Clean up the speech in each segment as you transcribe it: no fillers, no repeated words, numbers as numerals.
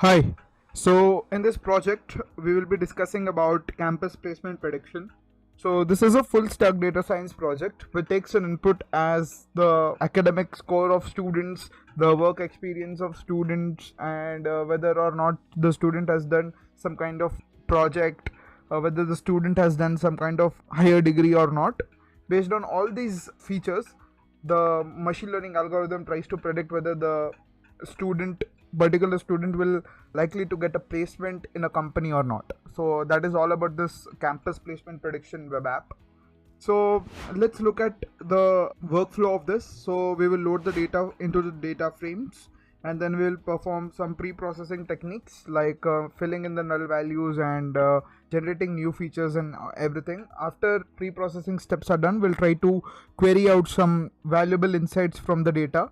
Hi. So in this project, we will be discussing about campus placement prediction. So this is a full stack data science project which takes an input as the academic score of students, the work experience of students, and whether or not the student has done some kind of project, whether the student has done some kind of higher degree or not. Based on all these features, the machine learning algorithm tries to predict whether the particular student will likely to get a placement in a company or not. So that is all about this campus placement prediction web app. So let's look at the workflow of this. So we will load the data into the data frames, and then we'll perform some pre-processing techniques like filling in the null values and generating new features and everything. After pre-processing steps are done, we'll try to query out some valuable insights from the data,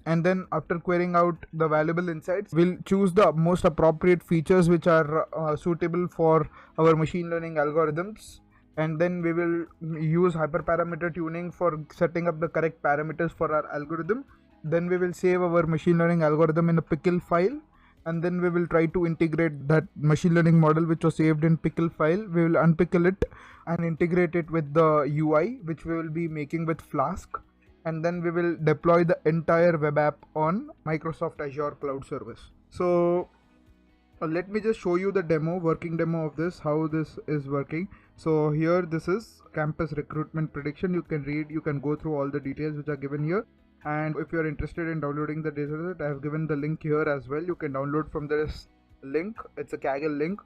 and then after querying out the valuable insights, we'll choose the most appropriate features which are suitable for our machine learning algorithms, and then we will use hyperparameter tuning for setting up the correct parameters for our algorithm. Then we will save our machine learning algorithm in a pickle file, and then we will try to integrate that machine learning model which was saved in pickle file. We will unpickle it and integrate it with the UI which we will be making with Flask, and then we will deploy the entire web app on Microsoft Azure cloud service. So let me just show you the working demo of this, how this is working. So here, this is campus recruitment prediction. You can read, you can go through all the details which are given here. And if you're interested in downloading the dataset, I have given the link here as well. You can download from this link. It's a Kaggle link.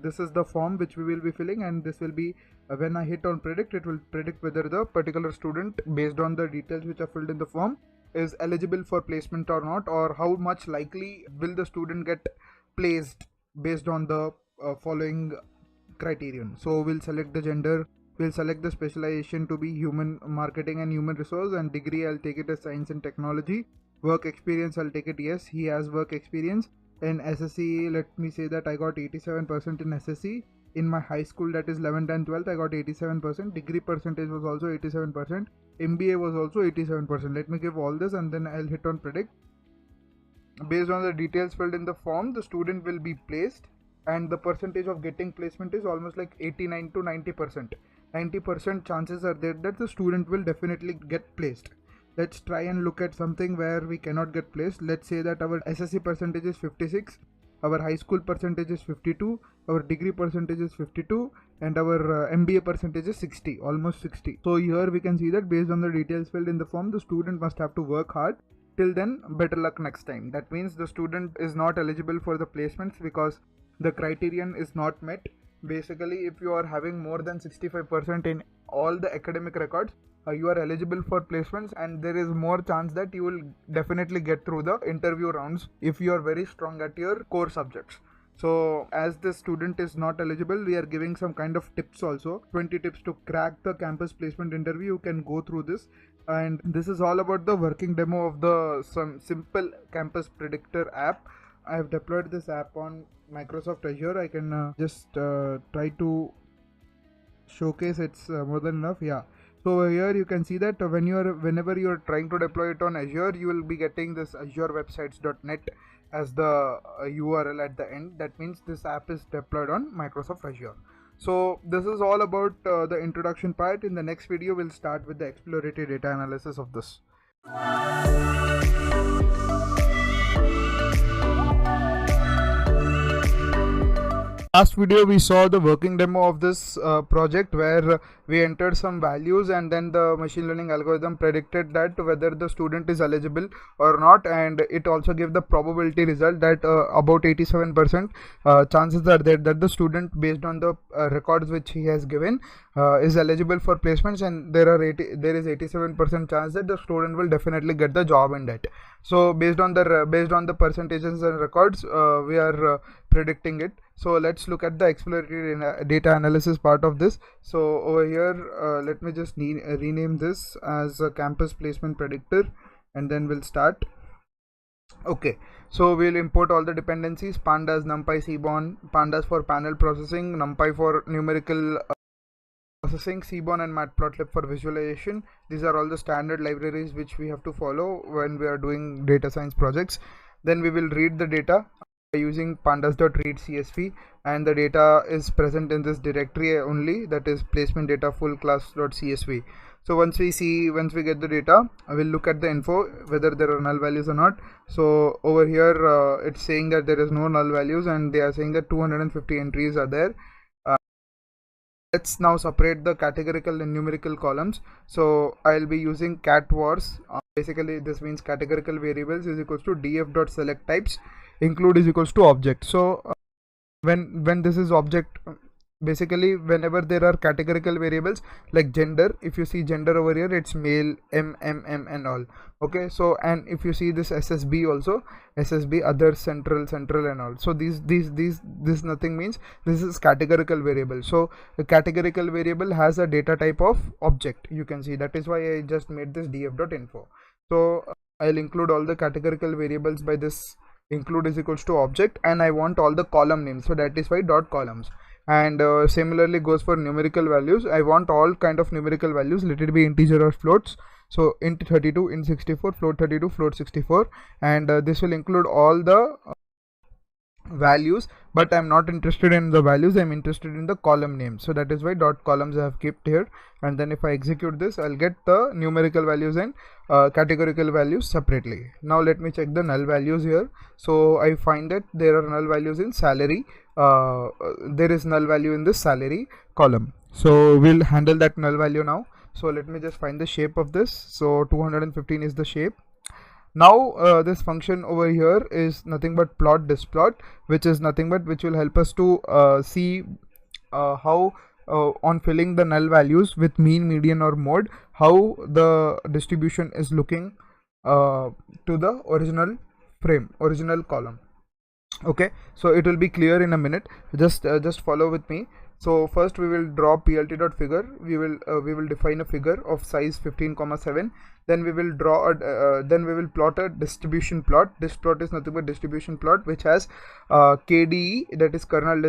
This is the form which we will be filling, and this will be when I hit on predict, it will predict whether the particular student, based on the details which are filled in the form, is eligible for placement or not, or how much likely will the student get placed based on the following criterion. So we'll select the gender, we'll select the specialization to be human marketing and human resource, and degree I'll take it as science and technology. Work experience, I'll take it yes, he has work experience. In SSC, let me say that I got 87% in SSC. In my high school, that is 11th and 12th, I got 87%. Degree percentage was also 87%. MBA was also 87%. Let me give all this, and then I'll hit on predict. Based on the details filled in the form, the student will be placed, and the percentage of getting placement is almost like 89 to 90%. 90% chances are there that the student will definitely get placed. Let's try and look at something where we cannot get placed. Let's say that our SSC percentage is 56, our high school percentage is 52, our degree percentage is 52, and our MBA percentage is 60, almost 60. So here we can see that based on the details filled in the form, the student must have to work hard. Till then, better luck next time. That means the student is not eligible for the placements because the criterion is not met. Basically, if you are having more than 65% in all the academic records, you are eligible for placements, and there is more chance that you will definitely get through the interview rounds if you are very strong at your core subjects. So as the student is not eligible, we are giving some kind of tips also, 20 tips to crack the campus placement interview. You can go through this, and this is all about the working demo of the some simple campus predictor app. I have deployed this app on Microsoft Azure. I can just try to showcase. It's more than enough. Yeah. So here you can see that whenever you are trying to deploy it on Azure, you will be getting this azurewebsites.net as the URL at the end. That means this app is deployed on Microsoft Azure. So this is all about the introduction part. In the next video, we'll start with the exploratory data analysis of this. Last video we saw the working demo of this project where we entered some values, and then the machine learning algorithm predicted that whether the student is eligible or not, and it also gave the probability result that about 87% chances are there that the student, based on the records which he has given, is eligible for placements, and there is 87% chance that the student will definitely get the job in that. So based on the percentages and records, we are predicting it. So let's look at the exploratory data analysis part of this. So over here, let me just rename this as a campus placement predictor, and then we'll start. Okay, so we'll import all the dependencies: Pandas, NumPy, Seaborn. Pandas for panel processing, NumPy for numerical processing, Seaborn and Matplotlib for visualization. These are all the standard libraries which we have to follow when we are doing data science projects. Then we will read the data. using pandas.read CSV, and the data is present in this directory only, that is placement data full class.csv. So once we get the data, I will look at the info whether there are null values or not. So over here it's saying that there is no null values, and they are saying that 250 entries are there. Let's now separate the categorical and numerical columns. So I'll be using cat vars. Basically this means categorical variables is equals to df.select types include is equals to object. So when this is object, basically whenever there are categorical variables like gender, if you see gender over here, it's male, m and all. Okay, so and if you see this ssb also, ssb other central and all. So this nothing means this is categorical variable. So a categorical variable has a data type of object, you can see. That is why I just made this df.info. So I'll include all the categorical variables by this include is equals to object, and I want all the column names, so that is why dot columns. And similarly goes for numerical values. I want all kind of numerical values, let it be integer or floats. So int 32, int 64, float 32, float 64, and this will include all the values, but I'm not interested in the values, I'm interested in the column name. So that is why dot columns I have kept here. And then if I execute this, I'll get the numerical values and categorical values separately. Now let me check the null values here. So I find that there are null values in salary. There is null value in this salary column. So we'll handle that null value now. So let me just find the shape of this. So 215 is the shape. Now this function over here is nothing but plot displot, which is nothing but which will help us to see how on filling the null values with mean, median or mode, how the distribution is looking to the original column. Okay, so it will be clear in a minute. Just follow with me. So first we will draw plt.figure. We will define a figure of size 15,7. Then we will draw then we will plot a distribution plot. This plot is nothing but distribution plot which has KDE, that is kernel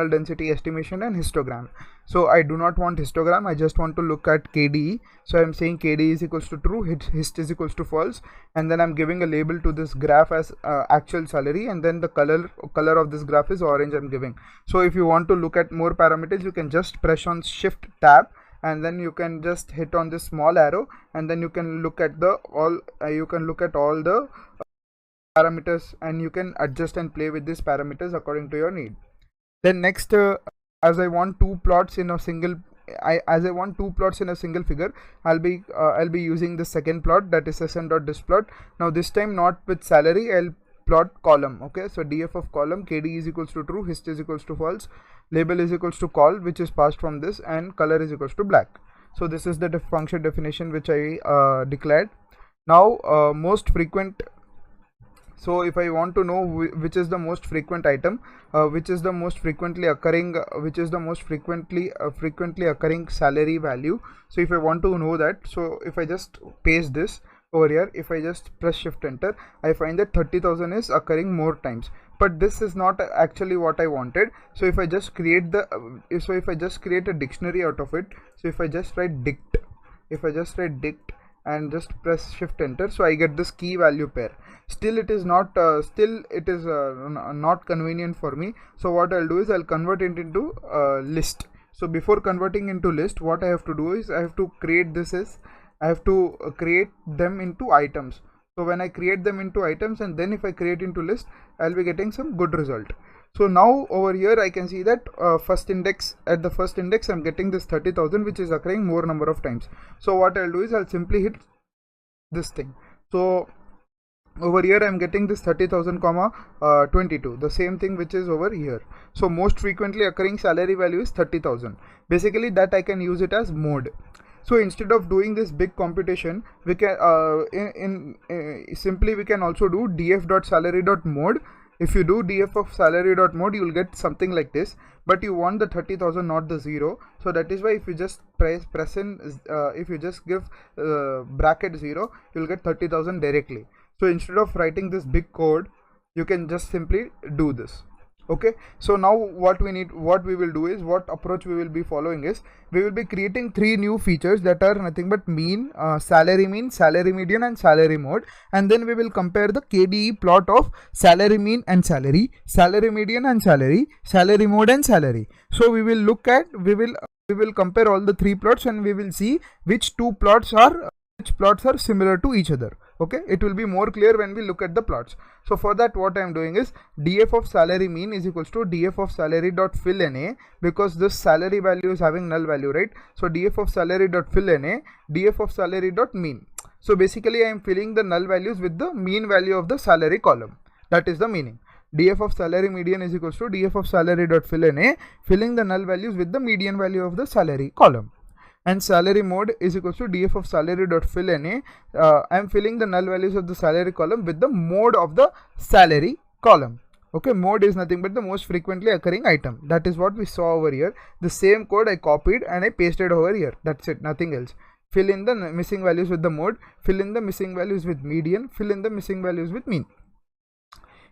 density estimation, and histogram. So I do not want histogram, I just want to look at KDE. So I'm saying KDE is equals to true, hist is equals to false, and then I'm giving a label to this graph as actual salary, and then the color of this graph is orange I'm giving. So if you want to look at more parameters, you can just press on shift tab, and then you can just hit on this small arrow, and then you can look at all the parameters, and you can adjust and play with these parameters according to your need. Then next, as I want two plots in a single figure, I'll be using the second plot, that is sn.displot. Now this time not with salary, I'll plot column. Okay, so df of column, KD is equals to true, hist is equals to false, label is equals to call, which is passed from this, and color is equals to black. So this is the function definition which I declared. Now most frequent. So if I want to know which is the most frequent item, which is the most frequently occurring salary value. So if I want to know that, so if I just paste this over here, if I just press shift enter, I find that 30,000 is occurring more times, but this is not actually what I wanted. So if I just create a dictionary out of it, so if I just write dict, and just press shift enter, so I get this key value pair. Still it is not not convenient for me. So what I'll do is I'll convert it into list. So before converting into list, what I have to do is I have to create them into items. So when I create them into items, and then if I create into list, I'll be getting some good result. So now over here I can see that at the first index I'm getting this 30,000, which is occurring more number of times. So what I'll do is I'll simply hit this thing. So over here I'm getting this 30,000 22, the same thing which is over here. So most frequently occurring salary value is 30,000. Basically that I can use it as mode. So instead of doing this big computation, we can simply we can also do df.salary.mode. If you do df of salary.mode, you will get something like this, but you want the 30,000, not the 0. So that is why if you just if you just give bracket 0, you will get 30,000 directly. So instead of writing this big code, you can just simply do this. Okay, so now what we will do is, what approach we will be following is, we will be creating 3 new features that are nothing but mean, salary median and salary mode, and then we will compare the KDE plot of salary mean and salary median and salary mode and salary. So we will look at, we will compare all the 3 plots, and we will see which plots are similar to each other. Okay, it will be more clear when we look at the plots. So for that, what I am doing is, df of salary mean is equals to df of salary dot fill na, because this salary value is having null value, right? So df of salary dot fill na, df of salary dot mean. So basically I am filling the null values with the mean value of the salary column. That is the meaning. df of salary median is equals to df of salary dot fill na, filling the null values with the median value of the salary column. And salary mode is equals to df of salary dot fill na. I am filling the null values of the salary column with the mode of the salary column. Okay, mode is nothing but the most frequently occurring item. That is what we saw over here. The same code I copied and I pasted over here. That's it, nothing else. Fill in the missing values with the mode, fill in the missing values with median, fill in the missing values with mean.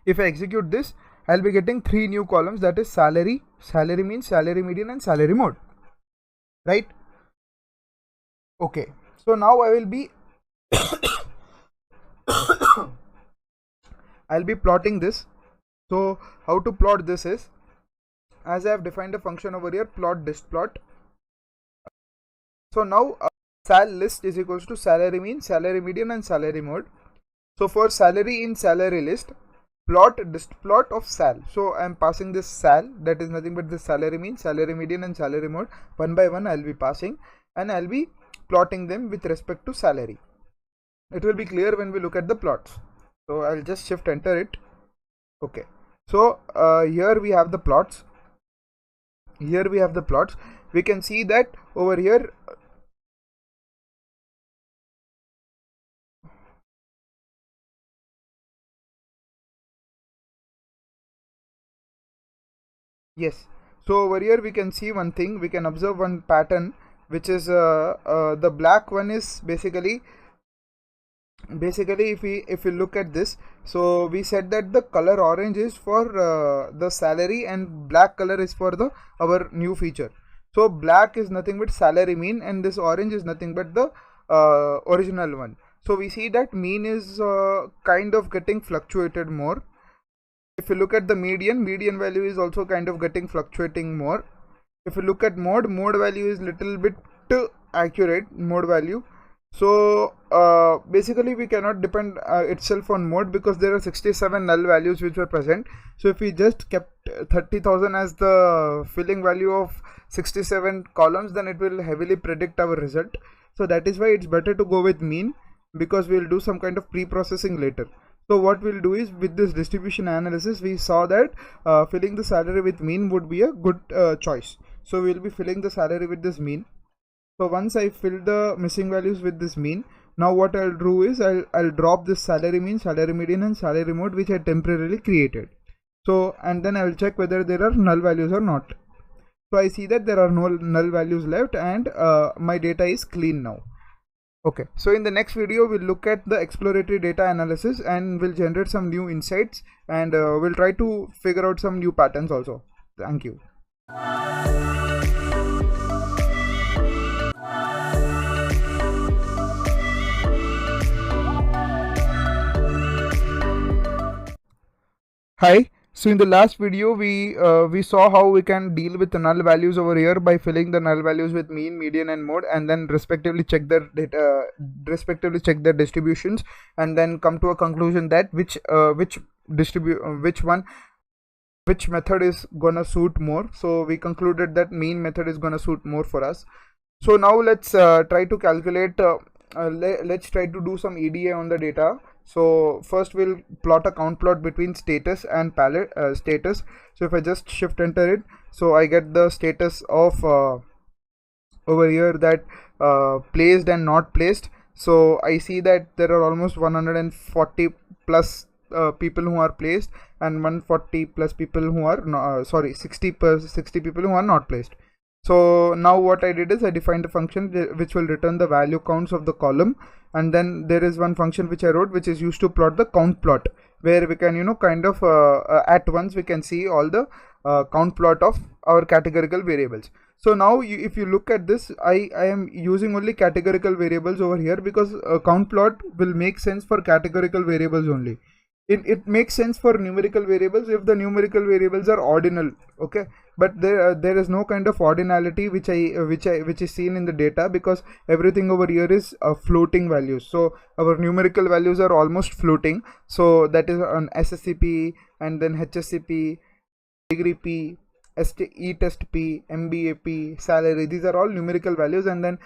If I execute this, I'll be getting 3 new columns, that is salary, salary mean, salary median and salary mode, right? Okay, so now I will be I'll be plotting this. So how to plot this is, as I have defined a function over here, plot distplot. So now sal list is equals to salary mean, salary median and salary mode. So for salary in salary list, plot distplot of sal. So I am passing this sal, that is nothing but the salary mean, salary median and salary mode. One by one I'll be passing, and I'll be plotting them with respect to salary. It will be clear when we look at the plots. So I'll just shift enter it. Okay, so here we have the plots. Here we have the plots. We can see that over here yes, so over here we can see one thing, we can observe one pattern, which is the black one is basically if we look at this, so we said that the color orange is for the salary and black color is for the our new feature. So black is nothing but salary mean, and this orange is nothing but the original one. So we see that mean is kind of getting fluctuated more. If you look at the median value is also kind of getting fluctuating more. If you look at mode value is little bit accurate, mode value. So basically we cannot depend itself on mode, because there are 67 null values which were present. So if we just kept 30,000 as the filling value of 67 columns, then it will heavily predict our result. So that is why it's better to go with mean, because we will do some kind of pre-processing later. So what we'll do is, with this distribution analysis, we saw that filling the salary with mean would be a good choice. So we'll be filling the salary with this mean. So once I fill the missing values with this mean, now what I'll do is I'll drop this salary mean, salary median and salary mode, which I temporarily created. So, and then I will check whether there are null values or not. So I see that there are no null values left, and my data is clean now. Okay, so in the next video we'll look at the exploratory data analysis, and we'll generate some new insights, and we'll try to figure out some new patterns also. Thank you. Hi. So in the last video we saw how we can deal with the null values over here by filling the null values with mean, median and mode, and then respectively check their data, check their distributions, and then come to a conclusion that which method is gonna suit more. So we concluded that mean method is gonna suit more for us. So now let's try to calculate, let's try to do some EDA on the data. So first we'll plot a count plot between status and palette status. So if I just shift enter it, so I get the status of over here, that placed and not placed. So I see that there are almost 140 plus people who are placed, and 140 plus people who are 60 people who are not placed. So now what I did is I defined a function which will return the value counts of the column, and then there is one function which I wrote which is used to plot the count plot. where we can at once we can see all the count plot of our categorical variables. So now if you look at this, I am using only categorical variables over here because count plot will make sense for categorical variables only. It makes sense for numerical variables if the numerical variables are ordinal, okay, but there is no kind of ordinality which is seen in the data, because everything over here is floating values. So our numerical values are almost floating, so that is on SSCP, and then HSCP, degree P, E-test P, MBAP, salary. These are all numerical values, and then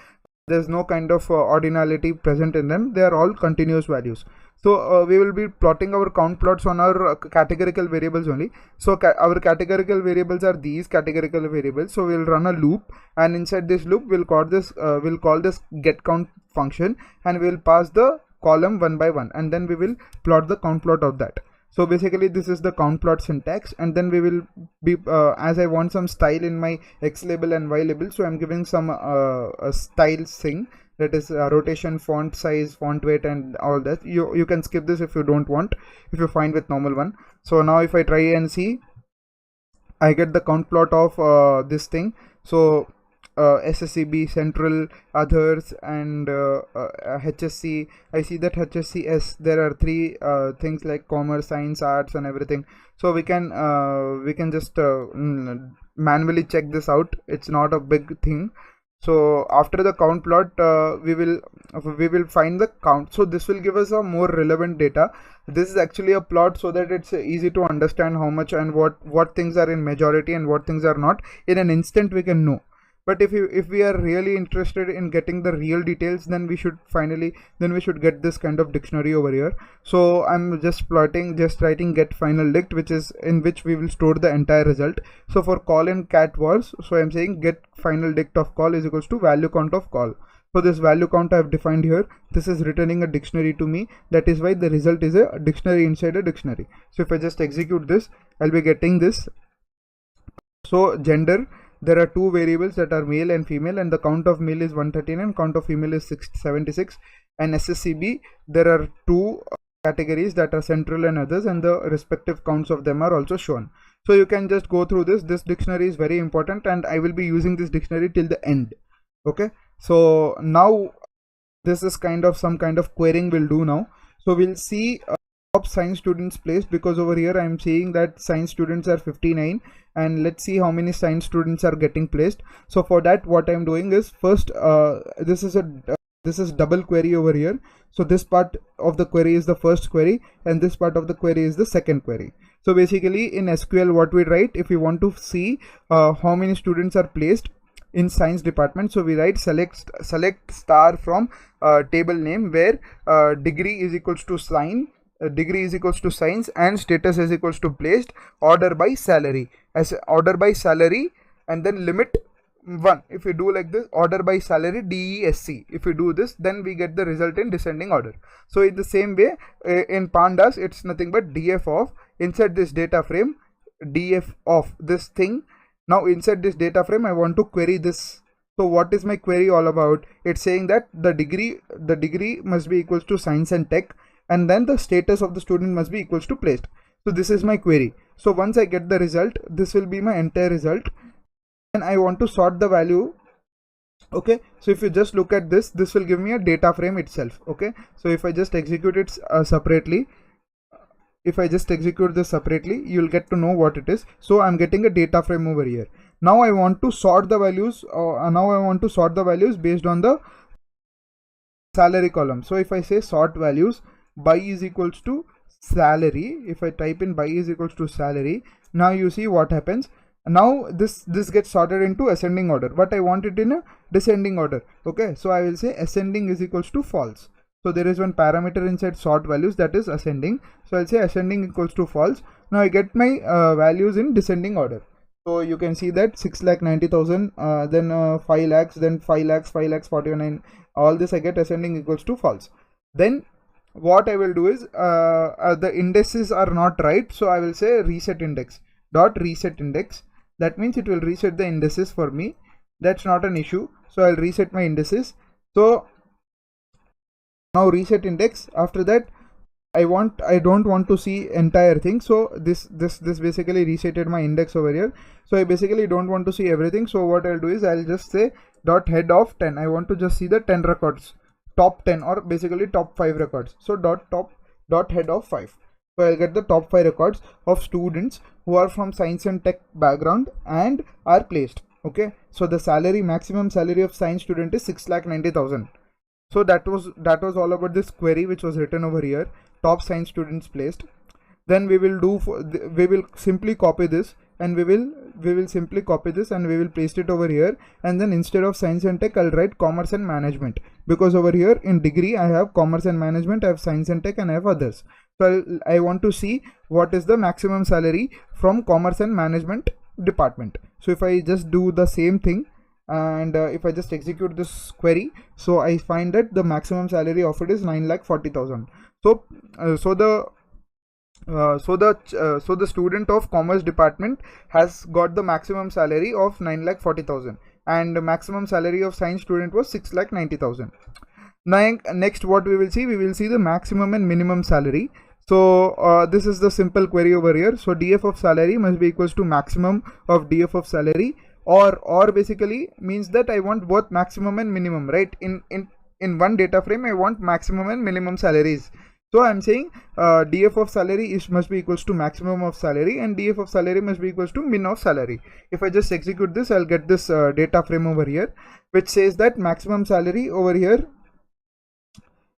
there's no kind of ordinality present in them. They are all continuous values. So we will be plotting our count plots on our categorical variables only. So our categorical variables are these categorical variables. So we'll run a loop, and inside this loop we'll call this get count function, and we'll pass the column one by one, and then we will plot the count plot of that. So basically this is the count plot syntax, and then we will be as I want some style in my X label and Y label, so I'm giving some a style thing, that is rotation, font size, font weight, and all that. You can skip this if you don't want, if you're fine with normal one. So now if I try and see, I get the count plot of this thing. So SSCB, central, others, and HSC. I see that HSCS, there are three things like commerce, science, arts, and everything. So we can just manually check this out. It's not a big thing. So after the count plot, we will find the count. So this will give us a more relevant data. This is actually a plot so that it's easy to understand how much and what things are in majority and what things are not. In an instant we can know. But if we are really interested in getting the real details, then we should get this kind of dictionary over here. So I'm just writing get final dict, in which we will store the entire result. So for call in cat was, so I'm saying get final dict of call is equals to value count of call. So this value count I have defined here. This is returning a dictionary to me. That is why the result is a dictionary inside a dictionary. So if I just execute this, I'll be getting this. So gender, there are two variables that are male and female, and the count of male is 113 and count of female is 76. And SSCB, there are two categories that are central and others, and the respective counts of them are also shown. So you can just go through this. This dictionary is very important, and I will be using this dictionary till the end. Okay, so now this is some kind of querying we'll do now. So we'll see top science students placed, because over here I am seeing that science students are 59, and let's see how many science students are getting placed. So for that, what I'm doing is, first this is double query over here. So this part of the query is the first query, and this part of the query is the second query. So basically in SQL, what we write, if we want to see how many students are placed in science department, so we write select star from table name, where degree is equals to degree is equals to science, and status is equals to placed, order by salary, as order by salary, and then limit 1. If you do like this, order by salary DESC, if you do this, then we get the result in descending order. So in the same way, in Pandas, it's nothing but df of, inside this data frame, df of this thing. Now inside this data frame, I want to query this. So what is my query all about? It's saying that the degree must be equals to science and tech, and then the status of the student must be equals to placed. So this is my query. So once I get the result, this will be my entire result, and I want to sort the value. Okay, so if you just look at this, this will give me a data frame itself. Okay, so if I just execute it separately, you'll get to know what it is. So I'm getting a data frame over here. Now I want to sort the values. Based on the salary column. So if I say sort values by is equals to salary, if I type in by is equals to salary, now you see what happens. Now this gets sorted into ascending order, but I want it in a descending order. Okay, so I will say ascending is equals to false. So there is one parameter inside sort values, that is ascending. So I'll say ascending equals to false. Now I get my values in descending order. So you can see that 6,90,000, then 5 lakhs, then 5 lakhs, 5 lakhs 49. All this I get ascending equals to false. Then what I will do is, the indices are not right, so I will say reset index dot reset index. That means it will reset the indices for me. That's not an issue. So I'll reset my indices. So now reset index. After that, I don't want to see entire thing. So this basically resetted my index over here. So I basically don't want to see everything. So what I'll do is I'll just say dot head of 10. I want to just see the 10 records, top 10, or basically top 5 records. So dot head of 5. So I'll get the top 5 records of students who are from science and tech background and are placed. Okay, so the salary, maximum salary of science student is 6,90,000. So that was all about this query which was written over here. Top science students placed. Then we will simply copy this, and we will simply copy this and we will paste it over here. And then instead of science and tech, I'll write commerce and management, because over here in degree I have commerce and management, I have science and tech, and I have others. So I want to see what is the maximum salary from commerce and management department. So if I just do the same thing, and if I just execute this query, so I find that the maximum salary of it is 9,40,000. So the student of commerce department has got the maximum salary of 9,40,000, and the maximum salary of science student was 6,90,000. Now next what we will see the maximum and minimum salary. So this is the simple query over here. So df of salary must be equals to maximum of df of salary, or basically means that I want both maximum and minimum, right? In one data frame I want maximum and minimum salaries. So I'm saying df of salary must be equals to maximum of salary, and df of salary must be equals to min of salary. If I just execute this, I'll get this data frame over here, which says that maximum salary over here,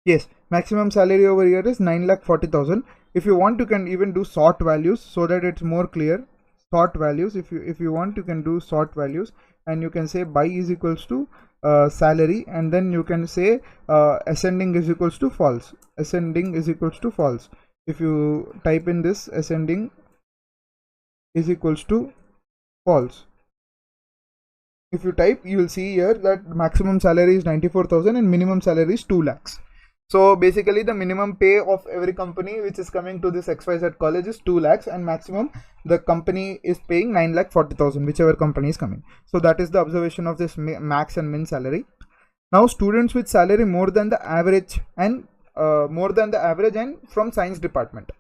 yes, maximum salary over here is 9,40,000. If you want, you can even do sort values so that it's more clear. Sort values, if you want, you can do sort values, and you can say by is equals to salary, and then you can say ascending is equals to false. Ascending is equals to false. If you type in this, ascending is equals to false. If you type, you will see here that maximum salary is 94,000 and minimum salary is 2 lakhs. So basically the minimum pay of every company which is coming to this XYZ college is 2 lakhs, and maximum the company is paying 9,40,000, whichever company is coming. So that is the observation of this max and min salary. Now students with salary more than the average and from science department.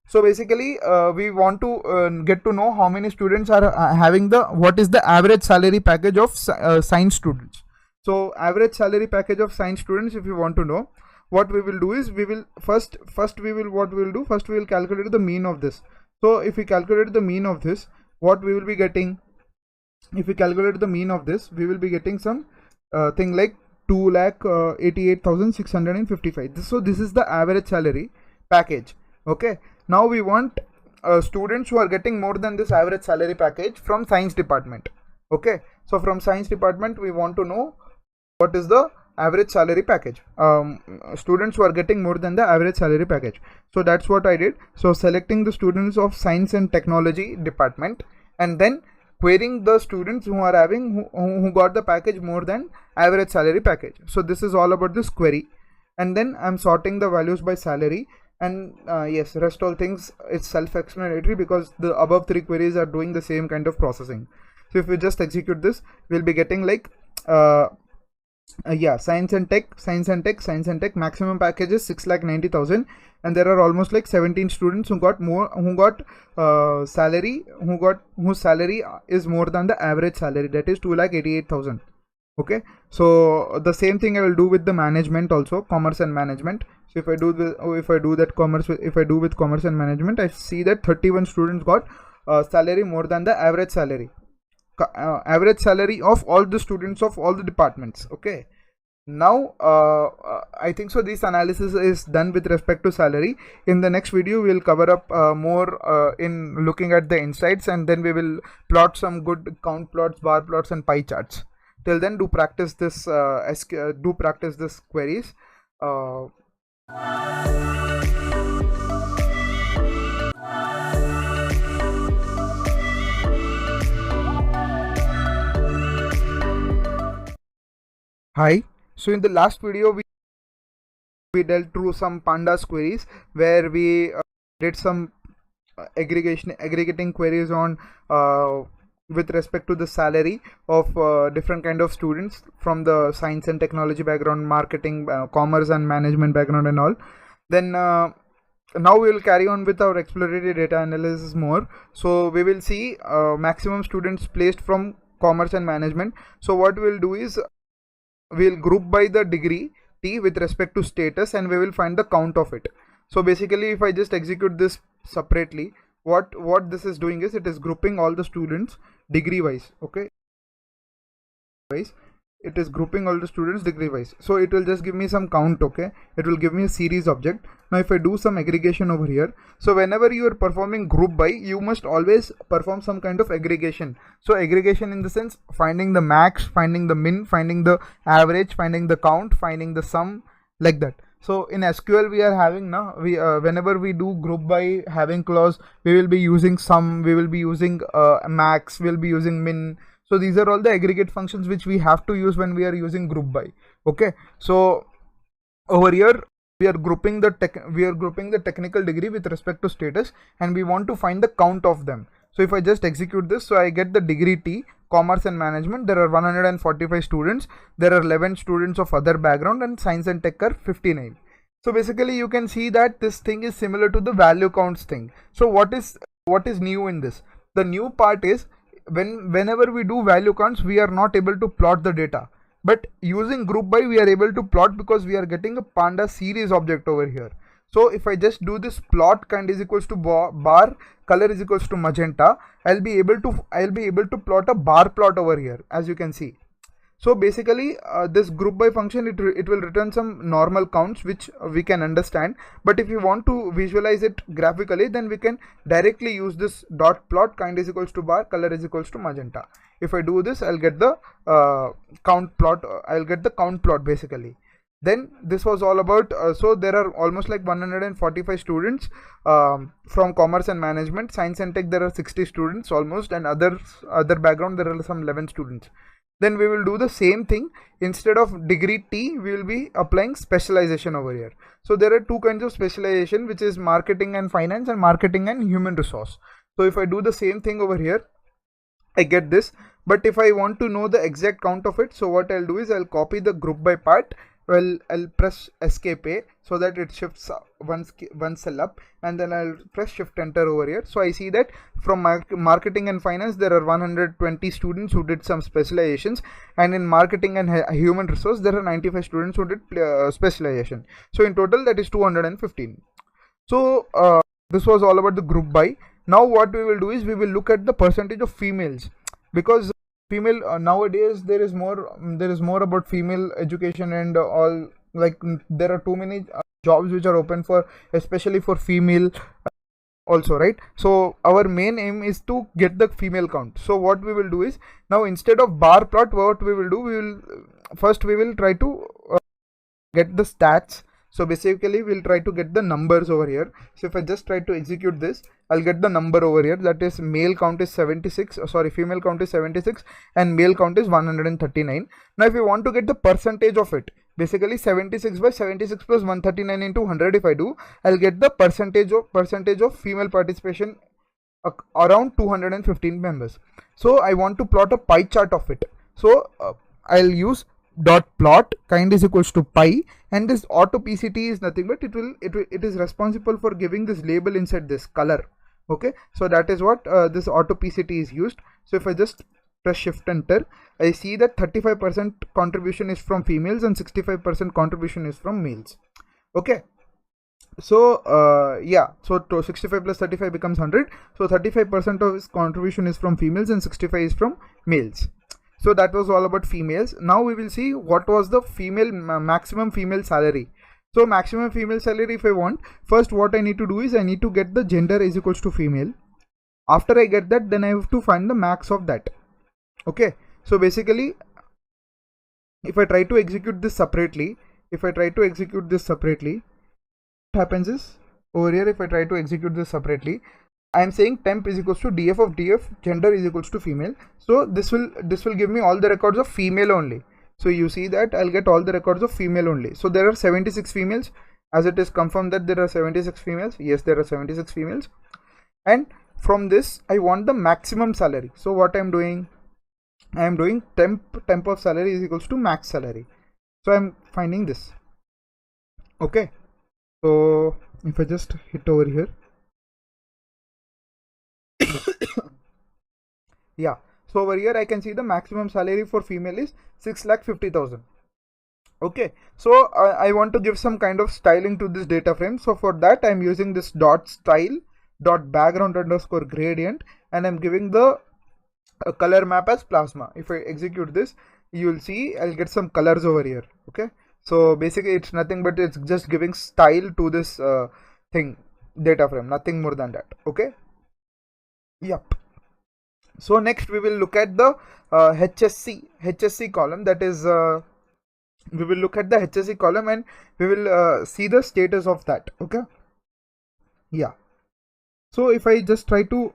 So basically we want to get to know how many students are having what is the average salary package of science students. So average salary package of science students, if you want to know, what we will do is we will calculate the mean of this. So if we calculate the mean of this, what we will be getting, if we calculate the mean of this, we will be getting some thing like 2,88,655. So this is the average salary package. Okay, now we want students who are getting more than this average salary package from science department. Okay, so from science department we want to know what is the average salary package, students who are getting more than the average salary package. So that's what I did. So selecting the students of science and technology department, and then querying the students who are having who got the package more than average salary package. So this is all about this query, and then I'm sorting the values by salary, and yes, rest all things it's self-explanatory because the above 3 queries are doing the same kind of processing. So if we just execute this, we'll be getting like yeah, science and tech, maximum package is 6,90,000, and there are almost like 17 students who got salary, whose salary is more than the average salary, that is 2,88,000. Okay, so the same thing I will do with the management also, commerce and management. So if I do with commerce and management, I see that 31 students got salary more than the average salary. Average salary of all the students of all the departments. Okay, now I think so this analysis is done with respect to salary. In the next video we will cover up more in looking at the insights, and then we will plot some good count plots, bar plots, and pie charts. Till then, do practice this queries. Hi, so in the last video we dealt through some Pandas queries where we did some aggregating queries on with respect to the salary of different kind of students from the science and technology background, marketing, commerce and management background and all. Then now we will carry on with our exploratory data analysis more. So we will see maximum students placed from commerce and management. So what we will do is we'll group by the degree T with respect to status, and we will find the count of it. So basically, if I just execute this separately, what this is doing is it is grouping all the students degree wise. Okay, it is grouping all the students degree wise. So it will just give me some count. Okay, it will give me a series object. Now if I do some aggregation over here, so whenever you are performing group by, you must always perform some kind of aggregation. So aggregation in the sense finding the max, finding the min, finding the average, finding the count, finding the sum, like that. So in SQL we are having now, whenever we do group by having clause, we will be using sum, we will be using max, we will be using min. So these are all the aggregate functions which we have to use when we are using group by. Okay, so over here we are grouping the technical degree with respect to status, and we want to find the count of them. So if I just execute this, so I get the degree T, commerce and management. There are 145 students. There are 11 students of other background, and science and tech are 59. So basically you can see that this thing is similar to the value counts thing. So what is new in this? The new part is whenever we do value counts, we are not able to plot the data, but using group by we are able to plot, because we are getting a Pandas series object over here. So if I just do this plot kind is equals to bar, color is equals to magenta, I'll be able to plot a bar plot over here, as you can see. So basically this group by function, it will return some normal counts which we can understand, but if you want to visualize it graphically, then we can directly use this dot plot, kind is equals to bar, color is equals to magenta. If I do this, I'll get the count plot. I'll get the count plot basically. Then this was all about so there are almost like 145 students from commerce and management. Science and tech there are 60 students almost, and other background there are some 11 students. Then we will do the same thing. Instead of degree T, we will be applying specialization over here. So there are two kinds of specialization, which is marketing and finance and marketing and human resource. So if I do the same thing over here, I get this. But if I want to know the exact count of it, so what I'll do is I'll copy the group by part. Well, I'll press escape A so that it shifts one cell up, and then I'll press shift enter over here. So I see that from marketing and finance there are 120 students who did some specializations, and in marketing and human resource there are 95 students who did specialization. So in total that is 215. So this was all about the group by. Now what we will do is we will look at the percentage of females, because female nowadays there is more about female education and all, like there are too many jobs which are open for, especially for female also, right? So our main aim is to get the female count. So what we will do is, now instead of bar plot, what we will do, we will try to get the stats. So basically we'll try to get the numbers over here. So if I just try to execute this, I'll get the number over here, that is male count is 76, female count is 76 and male count is 139. Now if you want to get the percentage of it, basically 76 by 76 plus 139 into 100 if I do, I'll get the percentage of female participation around 215 members. So I want to plot a pie chart of it. So I'll use dot plot kind is equals to pi, and this auto PCT is nothing but it is responsible for giving this label inside this color. Okay, so that is what this auto PCT is used. So if I just press shift enter, I see that 35% contribution is from females and 65% contribution is from males. Okay, so yeah, so 65 plus 35 becomes 100. So 35% of his contribution is from females and 65 is from males. So that was all about females. Now we will see what was the maximum female salary. So maximum female salary, if I want, first what I need to do is I need to get the gender is equals to female. After I get that, then I have to find the max of that. Okay, so basically if I try to execute this separately, what happens is over here, if I try to execute this separately, I am saying temp is equals to df of df, gender is equals to female. So this will give me all the records of female only. So you see that I'll get all the records of female only. So there are 76 females, as it is confirmed that there are 76 females. Yes, there are 76 females. And from this I want the maximum salary. So what I am doing temp of salary is equals to max salary. So I am finding this. Okay, So if I just hit over here, yeah, so over here I can see the maximum salary for female is 6,50,000. Okay, so I want to give some kind of styling to this data frame. So for that I'm using this dot style dot background underscore gradient, and I'm giving the color map as plasma. If I execute this, you will see I'll get some colors over here. Okay, so basically it's nothing but it's just giving style to this thing, data frame, nothing more than that. Okay, yep. So next we will look at the HSC column, that is we will look at the HSC column and we will see the status of that. Okay, yeah. So if I just try to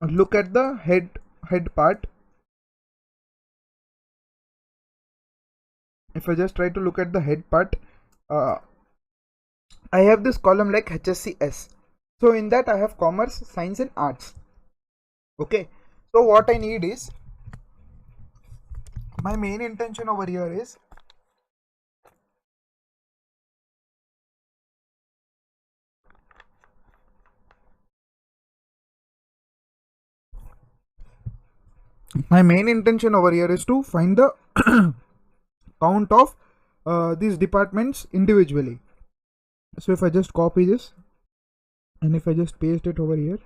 look at the head part, if I just try to look at the head part, I have this column like HSCS. So in that I have commerce, science and arts. Okay, so what I need is, my main intention over here is to find the count of these departments individually. So if I just copy this and if I just paste it over here,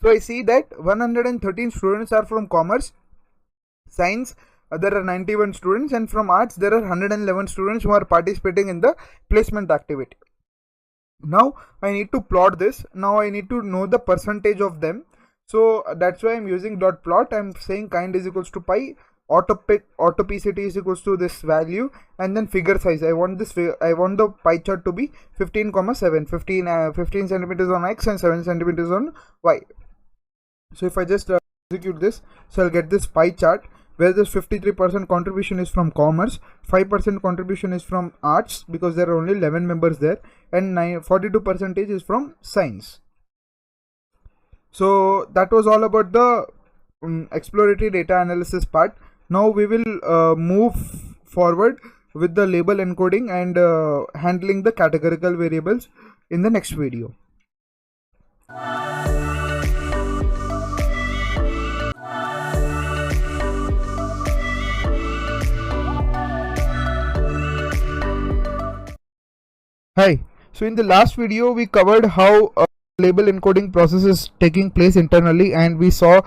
so I see that 113 students are from commerce, science there are 91 students, and from arts there are 111 students who are participating in the placement activity. Now I need to plot this. Now I need to know the percentage of them. So that's why I'm using dot plot. I'm saying kind is equals to pi, autopacity is equals to this value, and then figure size. I want the pie chart to be 15,7, 15 centimeters on x and 7 centimeters on y. So if I just execute this, so I'll get this pie chart where this 53% contribution is from commerce, 5% contribution is from arts because there are only 11 members there, and 42% is from science. So that was all about the exploratory data analysis part. Now we will move forward with the label encoding and handling the categorical variables in the next video. Hi, so in the last video we covered how label encoding process is taking place internally, and we saw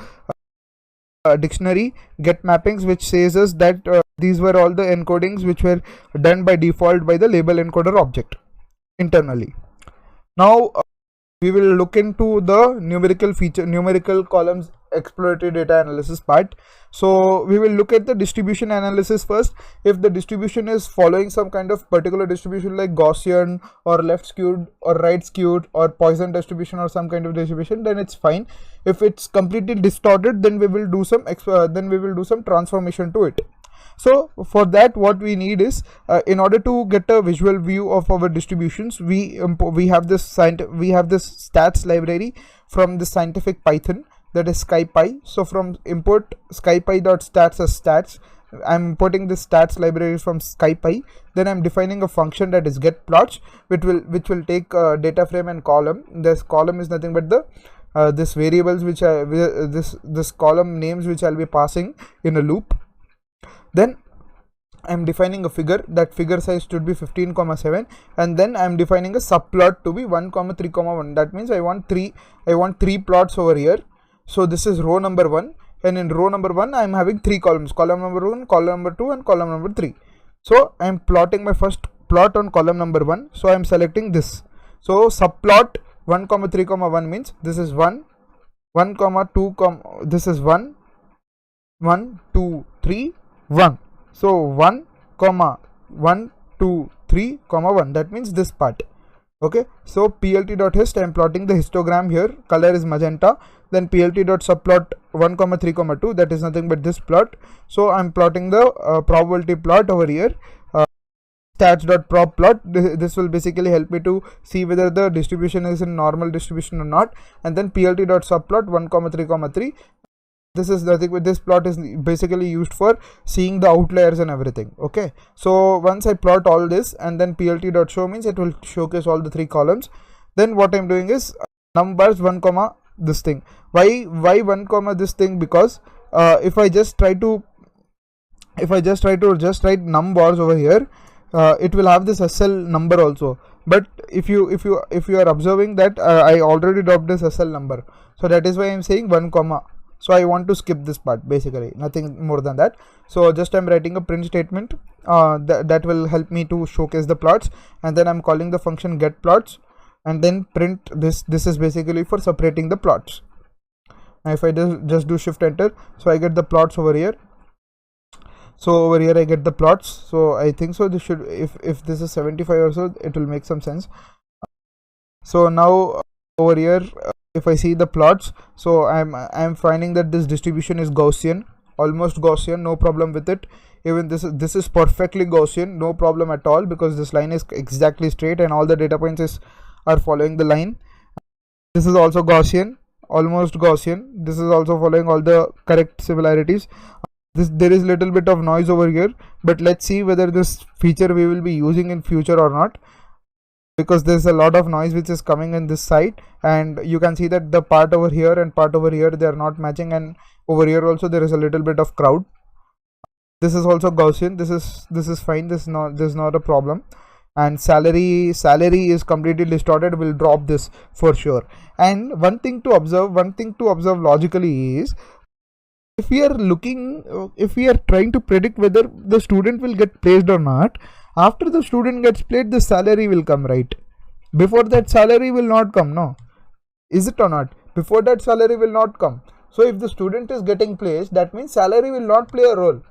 a dictionary get mappings which says us that these were all the encodings which were done by default by the label encoder object internally. Now we will look into the numerical columns exploratory data analysis part. So we will look at the distribution analysis first. If the distribution is following some kind of particular distribution like Gaussian or left skewed or right skewed or Poisson distribution or some kind of distribution, then it's fine. If it's completely distorted, then we will do some transformation to it. So for that, what we need is in order to get a visual view of our distributions, we have this stats library from the scientific Python, that is SciPy. So from import SciPy.stats as stats, I'm importing this stats library from SciPy. Then I'm defining a function that is getPlots, which will take data frame and column. This column is nothing but the this variables which this column names which I'll be passing in a loop. Then I'm defining a figure. That figure size should be 15,7, and then I'm defining a subplot to be 1,3,1. That means I want three plots over here. So this is row number 1, and in row number 1 I'm having 3 columns: column number 1, column number 2, and column number 3. So I'm plotting my first plot on column number 1. So I'm selecting this. So subplot 1,3,1 means this is 1, 2, this is 1, 2, 3, 1. So 1, 1, 2, 3, 1. That means this part. Okay, so plt.hist, I am plotting the histogram here, color is magenta. Then plt.subplot 1,3,2, that is nothing but this plot. So I am plotting the probability plot over here, stats.prob plot. This will basically help me to see whether the distribution is in normal distribution or not. And then plt.subplot 1,3,3, this is nothing but this plot is basically used for seeing the outliers and everything. Okay, so once I plot all this and then plt.show means it will showcase all the 3 columns. Then what I'm doing is numbers 1 comma this thing. Why 1 comma this thing? Because if I just try to just write numbers over here, it will have this SL number also. But if you are observing that I already dropped this SL number, so that is why I'm saying 1 comma. So I want to skip this part, basically nothing more than that. So just I'm writing a print statement that will help me to showcase the plots, and then I'm calling the function get plots and then print this. This is basically for separating the plots. Now if I just do shift enter, so I get the plots over here. So over here I get the plots. So I think so this should, if this is 75 or so, it will make some sense. So now over here if I see the plots, so I'm finding that this distribution is Gaussian, almost Gaussian, no problem with it. Even this is perfectly Gaussian, no problem at all, because this line is exactly straight and all the data points are following the line. This is also Gaussian, almost Gaussian. This is also following all the correct similarities. There is little bit of noise over here, but let's see whether this feature we will be using in future or not, because there's a lot of noise which is coming in this side, and you can see that the part over here and part over here, they are not matching, and over here also there is a little bit of crowd. This is also Gaussian. This is fine. This is not a problem. And salary is completely distorted. We'll drop this for sure. And one thing to observe logically is, if we are trying to predict whether the student will get placed or not, after the student gets placed, the salary will come, right? Before that, salary will not come, no? Is it or not? Before that, salary will not come. So if the student is getting placed, that means salary will not play a role.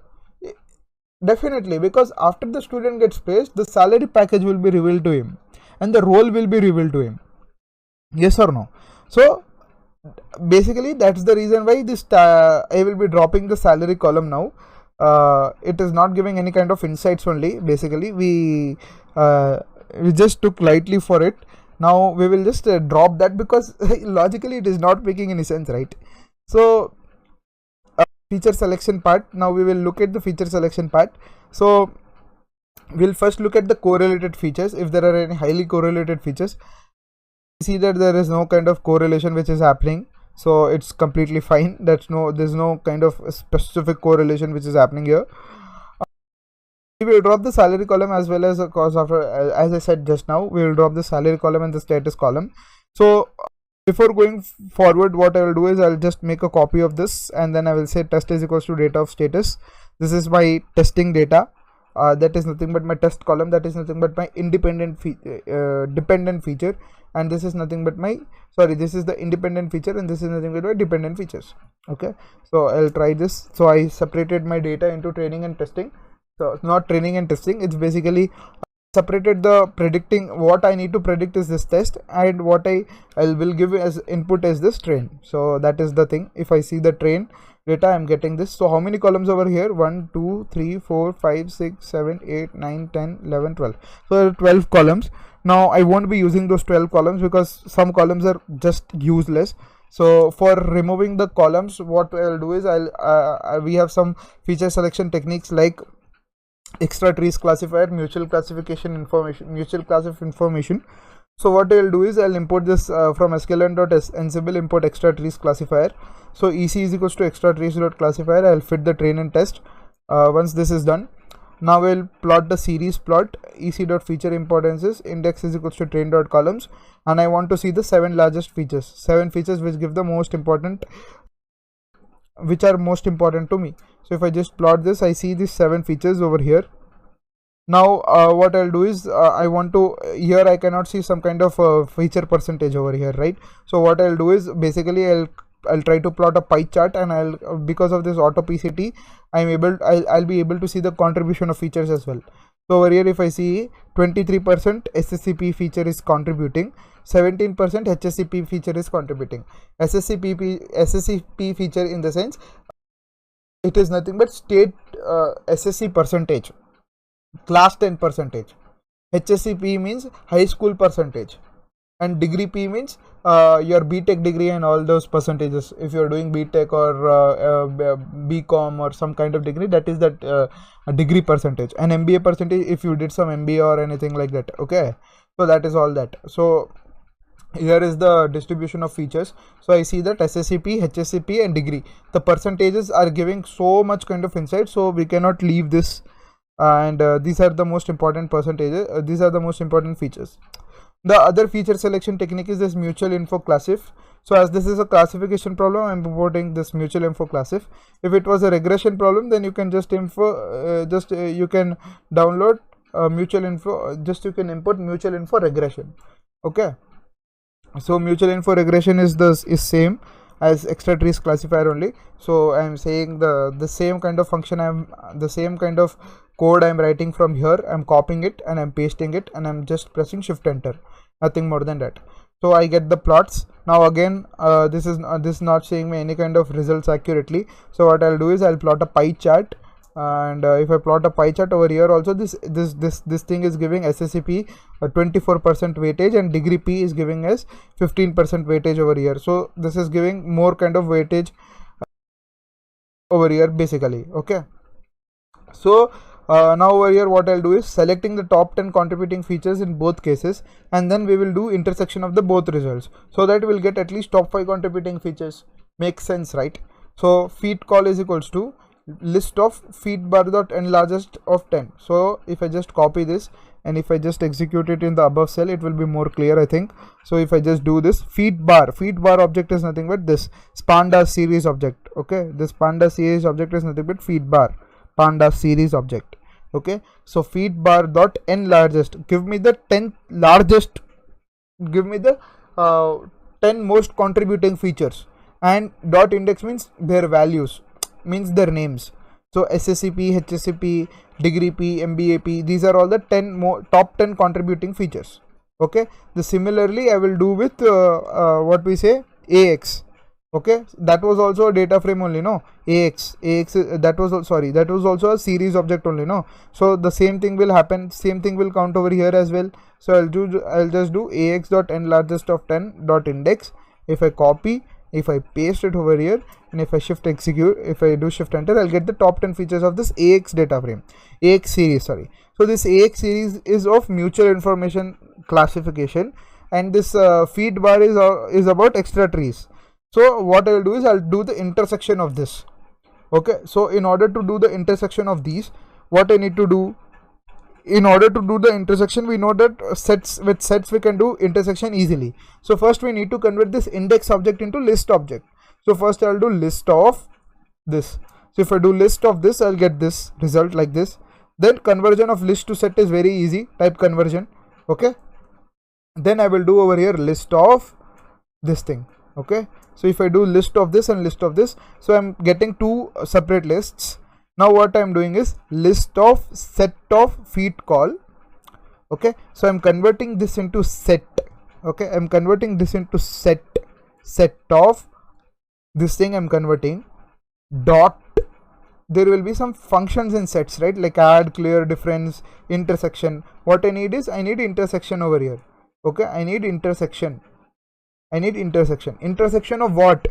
Definitely, because after the student gets placed, the salary package will be revealed to him and the role will be revealed to him. Yes or no? So basically that's the reason why this I will be dropping the salary column now. It is not giving any kind of insights only. Basically we just took lightly for it. Now we will just drop that, because logically it is not making any sense, right? So feature selection part. Now we will look at the feature selection part. So we'll first look at the correlated features. If there are any highly correlated features, see that there is no kind of correlation which is happening, so it's completely fine. There's no kind of specific correlation which is happening here. We will drop the salary column as well as, of course, after as I said just now, we will drop the salary column and the status column. So before going forward, what I will do is I'll just make a copy of this, and then I will say test is equals to data of status. This is my testing data. That is nothing but my test column. That is nothing but my dependent feature, and this is nothing but my, this is the independent feature, and this is nothing but my dependent features. Okay, so I'll try this. So I separated my data into training and testing. So not training and testing, it's basically separated the predicting. What I need to predict is this test, and what I will give as input is this train. So that is the thing. If I see the train data, I'm getting this. So how many columns over here? 1 2 3 4 5 6 7 8 9 10 11 12. So there are 12 columns. Now I won't be using those 12 columns because some columns are just useless. So for removing the columns, what I'll do is we have some feature selection techniques like extra trees classifier, mutual classification information, mutual class of information. So what I'll do is I'll import this from sklearn.ansible import extra trees classifier. So EC is equals to extra trees dot classifier. I'll fit the train and test. Once this is done, now we'll plot the series plot. EC dot feature importances, index is equals to train dot columns, and I want to see the 7 largest features, 7 features which give the most important, which are most important to me. So if I just plot this, I see these 7 features over here. Now what I'll do is I want to, here I cannot see some kind of feature percentage over here, right? So what I'll do is basically I'll try to plot a pie chart, and because of this auto PCT, I'll be able to see the contribution of features as well. So over here if I see 23% SSCP feature is contributing, 17% HSCP feature is contributing. SSCP feature in the sense it is nothing but state SSC percentage, class 10 percentage. HSCP means high school percentage. and degree P means your BTech degree and all those percentages. If you're doing BTech or BCom or some kind of degree, that is that a degree percentage. And MBA percentage if you did some MBA or anything like that. Okay, so that is all that. So here is the distribution of features. So I see that SSCP, HSCP and degree, the percentages are giving so much kind of insight, so we cannot leave this. And these are the most important percentages, these are the most important features. The other feature selection technique is this mutual info classif. So as this is a classification problem, I am importing this mutual info classif. If it was a regression problem, then you can just you can download mutual info, just you can import mutual info regression. Okay, so mutual info regression is same as extra trees classifier only. So I am saying the same kind of function, the same kind of code I am writing from here. I am copying it and I am pasting it, and I am just pressing shift enter, nothing more than that. So I get the plots. Now again, this is not showing me any kind of results accurately. So what I'll do is I'll plot a pie chart, and if I plot a pie chart over here also, this thing is giving SSCP 24% weightage, and degree P is giving us 15% weightage over here. So this is giving more kind of weightage over here basically. Okay, so now over here what I'll do is selecting the top 10 contributing features in both cases, and then we will do intersection of the both results, so that we'll get at least top 5 contributing features. Makes sense, right? So feed call is equals to list of feed bar dot n largest of 10. So if I just copy this and if I just execute it in the above cell, it will be more clear, I think. So if I just do this, feed bar object is nothing but this Pandas series object. Okay, this Pandas series object is nothing but feed bar Pandas series object. Okay, so feed bar dot n largest, give me the 10 largest, give me the 10 most contributing features, and dot index means their values, means their names. So SSCP, HSCP, degree P, MBAP, these are all the top 10 contributing features. Okay, similarly I will do with what we say AX. Okay, that was also a data frame only, no? AX that was also a series object only, no? So the same thing will happen, same thing will count over here as well. So I'll just do AX dot n largest of 10 dot index. If I copy, if I paste it over here, and if I if I do shift enter, I'll get the top 10 features of this AX data frame, AX series, sorry. So this AX series is of mutual information classification, and this feed bar is about extra trees. So what I'll do is I'll do the intersection of this. Okay, so in order to do the intersection of these, what I need to do, in order to do the intersection, we know that with sets we can do intersection easily. So first we need to convert this index object into list object. So first I'll do list of this. So if I do list of this, I'll get this result like this. Then conversion of list to set is very easy, type conversion. Okay, then I will do over here list of this thing. Okay, so if I do list of this and list of this, so I'm getting two separate lists. Now what I'm doing is list of set of feed call. Okay, so I'm converting this into set. Okay, I'm converting this into set of this thing. I'm converting dot, there will be some functions in sets, right, like add, clear, difference, intersection. What I need is I need intersection over here. Okay, I need intersection of what?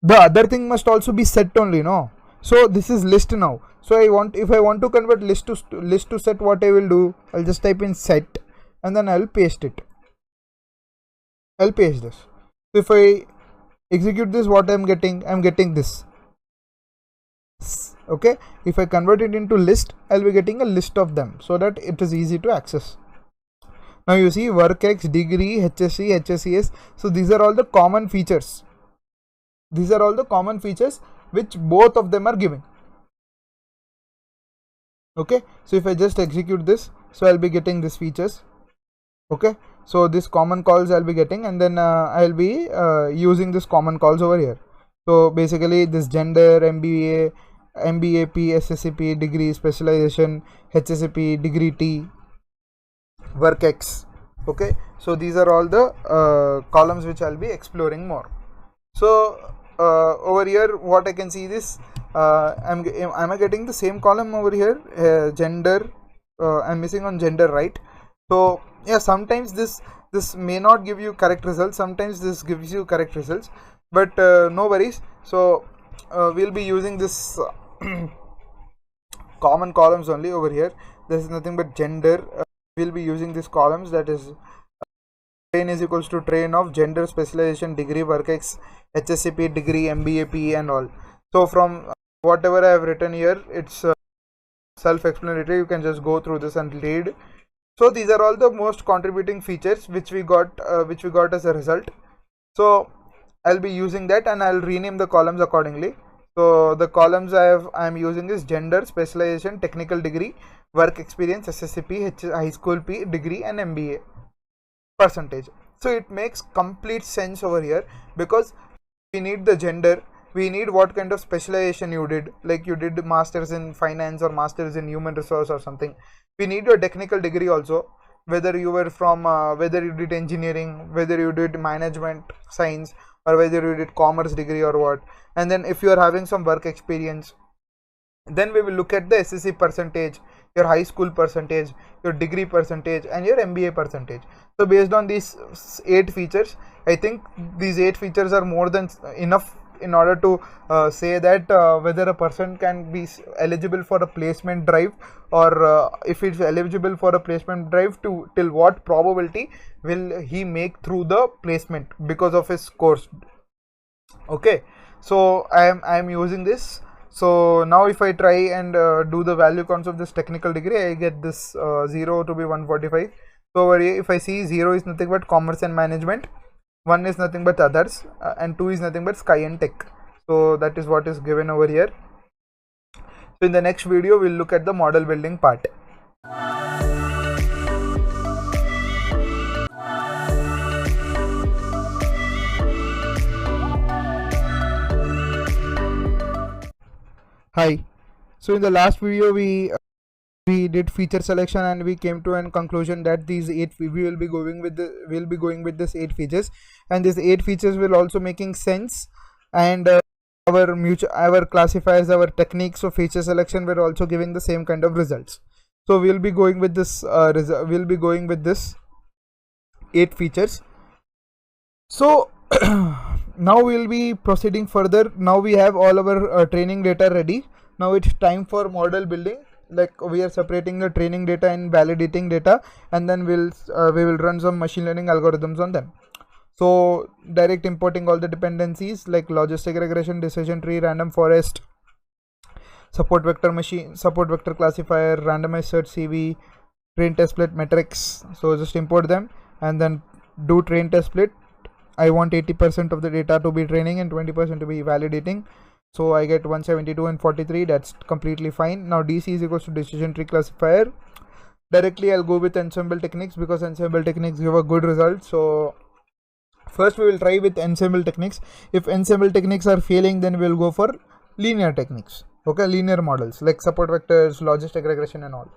The other thing must also be set only, no? So this is list now. So if I want to convert list to set, what I will do, I'll just type in set and then I'll paste it. I'll paste this. So if I execute this, what I'm getting this. Okay, if I convert it into list, I'll be getting a list of them, so that it is easy to access. Now you see workx, degree, HSC, HSCS. So these are all the common features. These are all the common features which both of them are giving. Okay, so if I just execute this, so I'll be getting these features. Okay, so this common calls I'll be getting, and then I'll be using this common calls over here. So basically this gender, MBA, MBAP, SSCP, degree, specialization, HSCP, degree T, workx. Okay, so these are all the columns which I'll be exploring more. So over here what I can see this, am I getting the same column over here, gender, I'm missing on gender, right? So yeah, sometimes this may not give you correct results, sometimes this gives you correct results, but no worries. So we'll be using this common columns only over here. This is nothing but gender. We'll be using these columns, that is train is equals to train of gender, specialization, degree, work ex, HSCP, degree, MBAP and all. So from whatever I have written here, it's self-explanatory. You can just go through this and read. So these are all the most contributing features which we got as a result. So I'll be using that and I'll rename the columns accordingly. So the columns I'm using is gender, specialization, technical degree, work experience, SSCP, high school P, degree and MBA percentage. So it makes complete sense over here, because we need the gender, we need what kind of specialization you did, like you did masters in finance or masters in human resource or something. We need your technical degree also, whether you were from whether you did engineering, whether you did management science, or whether you did commerce degree or what. And then if you are having some work experience, then we will look at the SSC percentage, your high school percentage, your degree percentage and your MBA percentage. So based on these 8 features, I think these 8 features are more than enough in order to say that whether a person can be eligible for a placement drive, or if it's eligible for a placement drive, to till what probability will he make through the placement because of his course. Okay, so I am using this. So now if I try and do the value counts of this technical degree, I get this 0 to be 145. So over here, if I see 0 is nothing but commerce and management, 1 is nothing but others, and 2 is nothing but sky and tech. So that is what is given over here. So in the next video, we'll look at the model building part. Hi. So in the last video, we did feature selection and we came to a conclusion that these 8 we will be going with this 8 features, and these 8 features will also making sense, and our classifiers, our techniques of feature selection were also giving the same kind of results. So we'll be going with this 8 features. So now we'll be proceeding further. Now we have all our training data ready. Now it's time for model building. Like we are separating the training data and validating data, and then we will run some machine learning algorithms on them. So direct importing all the dependencies like logistic regression, decision tree, random forest, support vector classifier, randomized search CV, train test split metrics. So just import them and then do train test split. I want 80% of the data to be training and 20% to be validating. So I get 172 and 43. That's completely fine. Now DC is equals to decision tree classifier. Directly I'll go with ensemble techniques, because ensemble techniques give a good result. So first we will try with ensemble techniques. If ensemble techniques are failing, then we'll go for linear techniques. Okay, linear models like support vectors, logistic regression and all.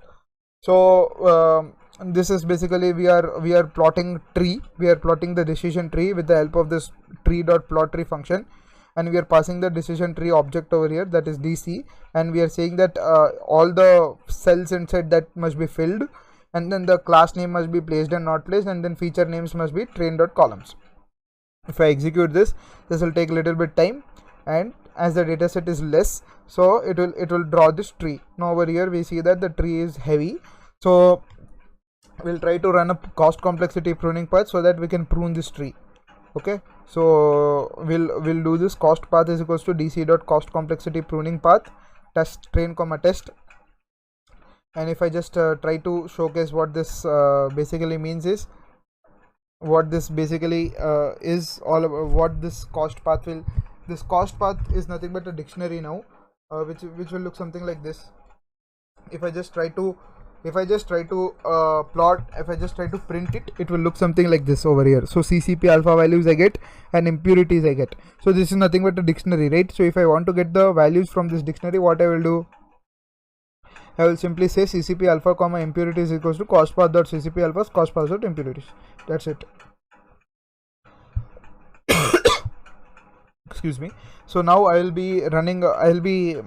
So this is basically we are plotting tree. We are plotting the decision tree with the help of this tree.plotTree function, and we are passing the decision tree object over here, that is DC, and we are saying that all the cells inside that must be filled, and then the class name must be placed and not placed, and then feature names must be train.columns. If I execute this will take a little bit time, and as the data set is less, so it will draw this tree. Now over here we see that the tree is heavy, so we'll try to run a cost complexity pruning path so that we can prune this tree. Okay, so we'll do this. Cost path is equals to dc.cost complexity pruning path test train comma test. And if I just try to showcase what this basically means is, what this basically is all about, what this cost path will, this cost path is nothing but a dictionary now, which will look something like this. If I just try to print it, it will look something like this over here. So CCP alpha values I get and impurities I get. So this is nothing but a dictionary, right? So if I want to get the values from this dictionary, what I will do, I will simply say CCP alpha comma impurities equals to cost path dot CCP alpha cost path dot impurities. That's it. Excuse me. So now I will be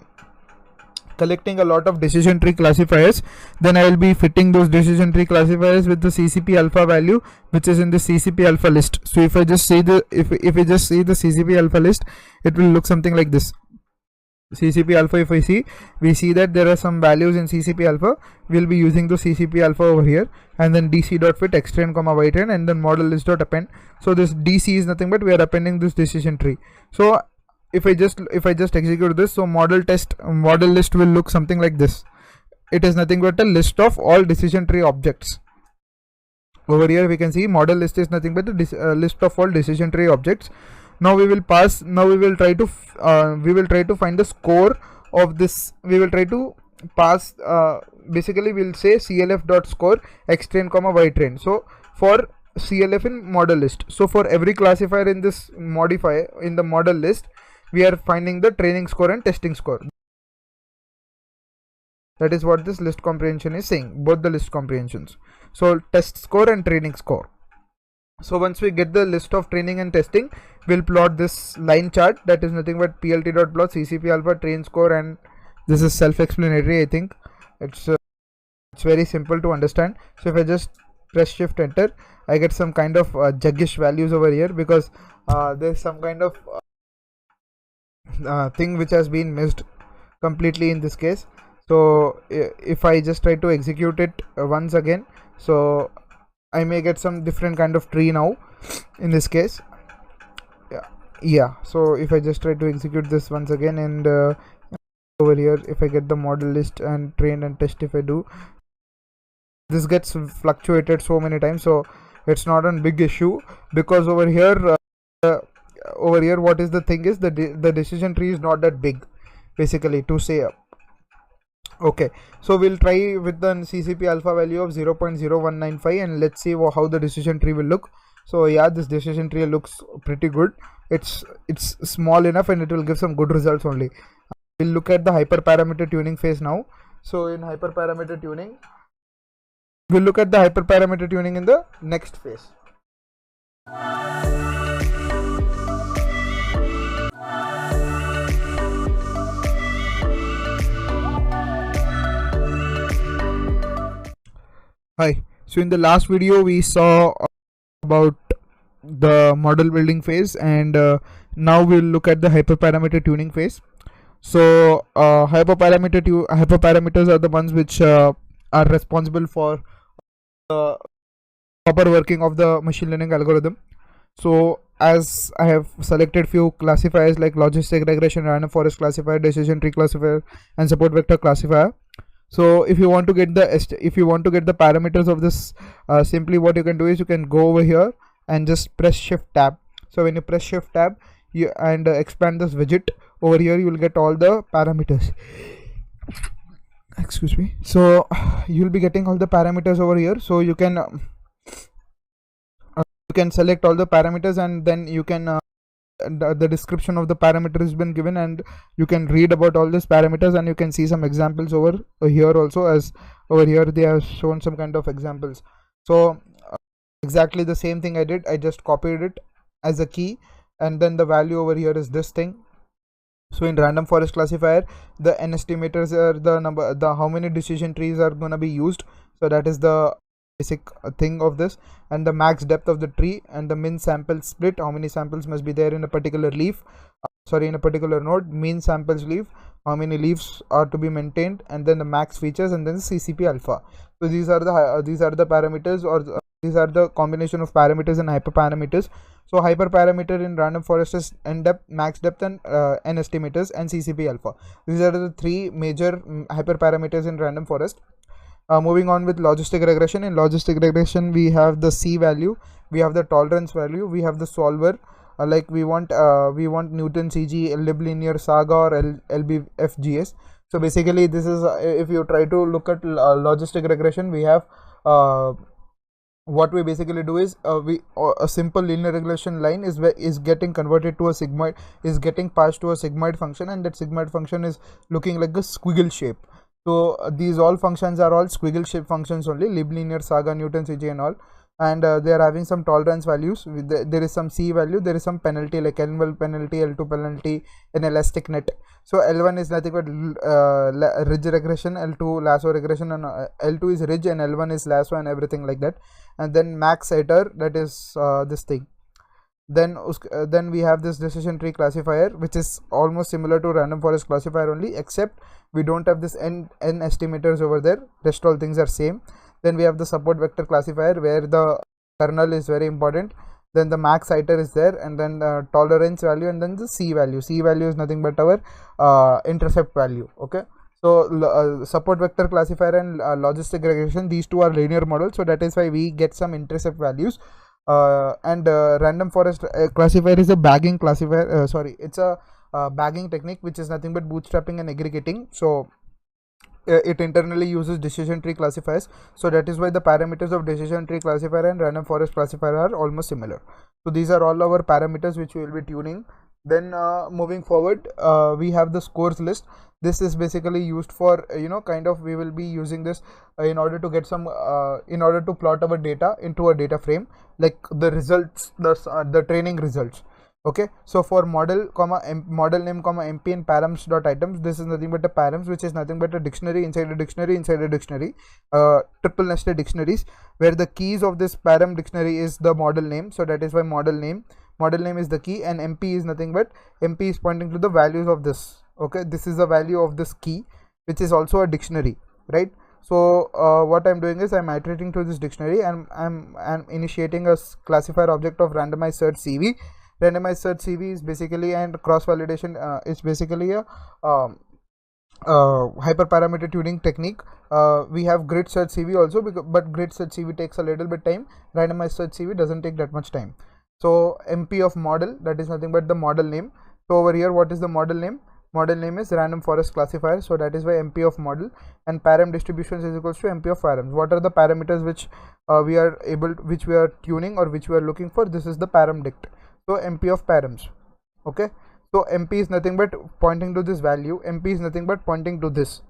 collecting a lot of decision tree classifiers, then I will be fitting those decision tree classifiers with the CCP alpha value which is in the CCP alpha list. So if I just see the if we just see the CCP alpha list, it will look something like this. CCP alpha, if we see that there are some values in CCP alpha, we'll be using the CCP alpha over here, and then dc.fit xtrain comma ytrain, and then model list dot append. So this dc is nothing but we are appending this decision tree. So if I just execute this, so model list will look something like this. It is nothing but a list of all decision tree objects. Over here we can see model list is nothing but the list of all decision tree objects. Now we will try to find the score of this. We will try to pass, basically we'll say clf.score xtrain comma ytrain. So for CLF in model list, so for every classifier in this modifier in the model list, we are finding the training score and testing score. That is what this list comprehension is saying, both the list comprehensions. So test score and training score. So once we get the list of training and testing, we'll plot this line chart that is nothing but plt.plot CCP alpha train score, and this is self-explanatory. I think it's very simple to understand. So if I just press shift enter, I get some kind of juggish values over here, because there's some kind of thing which has been missed completely in this case. So if I just try to execute it once again, so I may get some different kind of tree now in this case. Yeah, so if I just try to execute this once again, and over here if I get the model list and train and test, if I do, this gets fluctuated so many times, so it's not a big issue, because over here what is the thing is the decision tree is not that big, basically, to say. Okay, so we'll try with the CCP alpha value of 0.0195, and let's see how the decision tree will look. So yeah, this decision tree looks pretty good. It's small enough and it will give some good results only. We'll look at the hyperparameter tuning phase now. So in hyperparameter tuning, we'll look at the hyperparameter tuning in the next phase. Hi, so in the last video we saw about the model building phase, and now we'll look at the hyperparameter tuning phase. So hyperparameters are the ones which are responsible for the proper working of the machine learning algorithm. So as I have selected few classifiers like logistic regression, random forest classifier, decision tree classifier, and support vector classifier. So if you want to get the parameters of this, simply what you can do is you can go over here and just press shift tab. So when you press shift tab and expand this widget over here, you will get all the parameters. Excuse me. So you'll be getting all the parameters over here. So you can select all the parameters, and then you can the description of the parameter has been given, and you can read about all these parameters, and you can see some examples over here also, as over here they have shown some kind of examples. So exactly the same thing I did. I just copied it as a key, and then the value over here is this thing. So in random forest classifier, the n estimators are the number, how many decision trees are gonna be used. So that is the basic thing of this, and the max depth of the tree, and the min sample split, how many samples must be there in a particular leaf, in a particular node, mean samples leaf, how many leaves are to be maintained, and then the max features, and then CCP alpha. So these are the parameters, or these are the combination of parameters and hyperparameters. So hyperparameter in random forest is n depth, max depth, and n estimators, and CCP alpha. These are the three major hyperparameters in random forest. Moving on with logistic regression. In logistic regression, we have the C value, we have the tolerance value, we have the solver. Like we want Newton CG, liblinear saga, or LBFGS. So basically, this is if you try to look at logistic regression, we have what we basically do is a simple linear regression line is getting converted to a sigmoid, is getting passed to a sigmoid function, and that sigmoid function is looking like a squiggle shape. So these all functions are all squiggle shape functions only, liblinear saga, Newton CG, and all. and they are having some tolerance values. There is some C value, there is some penalty like L1 penalty, L2 penalty, an elastic net. So L1 is nothing but ridge regression, L2 lasso regression, and L2 is ridge, and L1 is lasso, and everything like that. And then max iter, that is this thing. Then we have this decision tree classifier, which is almost similar to random forest classifier only, except we don't have this n estimators over there. Rest all things are same. Then we have the support vector classifier, where the kernel is very important. Then the max iter is there, and then the tolerance value, and then the C value. C value is nothing but our intercept value. Okay, so support vector classifier and logistic regression, these two are linear models, so that is why we get some intercept values. And random forest classifier is a bagging classifier. It's a bagging technique, which is nothing but bootstrapping and aggregating. So it internally uses decision tree classifiers, so that is why the parameters of decision tree classifier and random forest classifier are almost similar. So these are all our parameters which we will be tuning. Then moving forward, we have the scores list. This is basically used for we will be using this in order to get some in order to plot our data into a data frame, like the results, the training results. Okay, so for model model name mp and params dot items, this is nothing but a params, which is nothing but a dictionary inside a dictionary inside a dictionary, triple nested dictionaries, where the keys of this param dictionary is the model name. So that is why model name is the key, and mp is nothing but mp is pointing to the values of this. Okay, this is the value of this key, which is also a dictionary, right? So what I'm doing is I'm iterating through this dictionary, and I'm initiating a classifier object of randomized search CV. Randomized search CV is basically, and cross validation is basically a hyperparameter tuning technique. We have grid search CV also, but grid search CV takes a little bit time. Randomized search CV doesn't take that much time. So mp of model, that is nothing but the model name. So over here, what is the model name? Model name is random forest classifier, so that is why mp of model, and param distributions is equals to mp of params. What are the parameters which we are tuning, or which we are looking for? This is the param dict. So mp of params. Okay, so mp is nothing but pointing to this value, mp is nothing but pointing to this,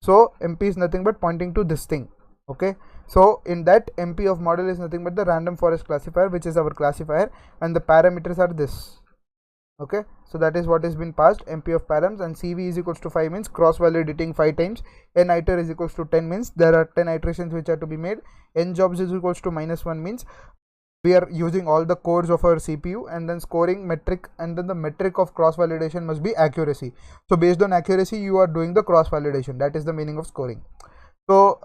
so mp is nothing but pointing to this thing. Okay, so in that, mp of model is nothing but the random forest classifier, which is our classifier, and the parameters are this. Okay, so that is what has been passed, mp of params, and cv is equals to 5 means cross validating 5 times, n iter is equals to 10 means there are 10 iterations which are to be made, n jobs is equals to -1 means we are using all the cores of our CPU, and then scoring metric, and then the metric of cross validation must be accuracy. So based on accuracy, you are doing the cross validation. That is the meaning of scoring. So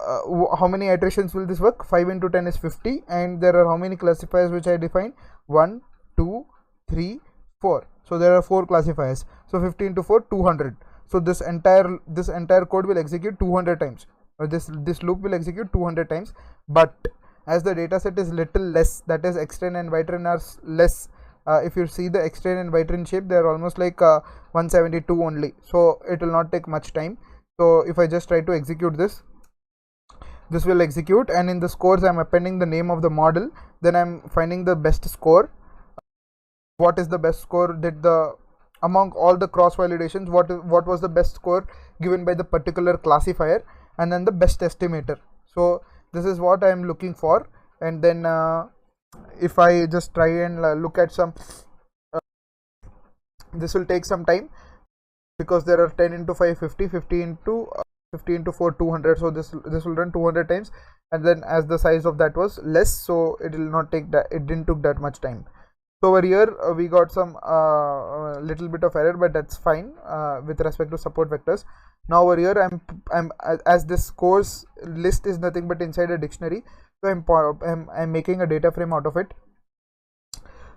how many iterations will this work? 5 into 10 is 50, and there are how many classifiers which I defined? 1, 2, 3, 4. So there are 4 classifiers. So 50 into 4, 200. So this entire code will execute 200 times. This loop will execute 200 times, but as the data set is little less, that is xtrain and ytrain are less. If you see the xtrain and ytrain shape, they are almost like 172 only, so it will not take much time. So if I just try to execute this will execute, and in the scores I'm appending the name of the model. Then I'm finding the best score. What is the best score? That among all the cross validations, what was the best score given by the particular classifier, and then the best estimator. So this is what I am looking for. And then if I just try and look at some this will take some time, because there are 10 into 5 50, 50 into 4 200. So this will run 200 times, and then as the size of that was less, so it will not take that, it didn't took that much time. So over here we got some little bit of error, but that's fine with respect to support vectors. Now over here I'm as this scores list is nothing but inside a dictionary, so I'm making a data frame out of it.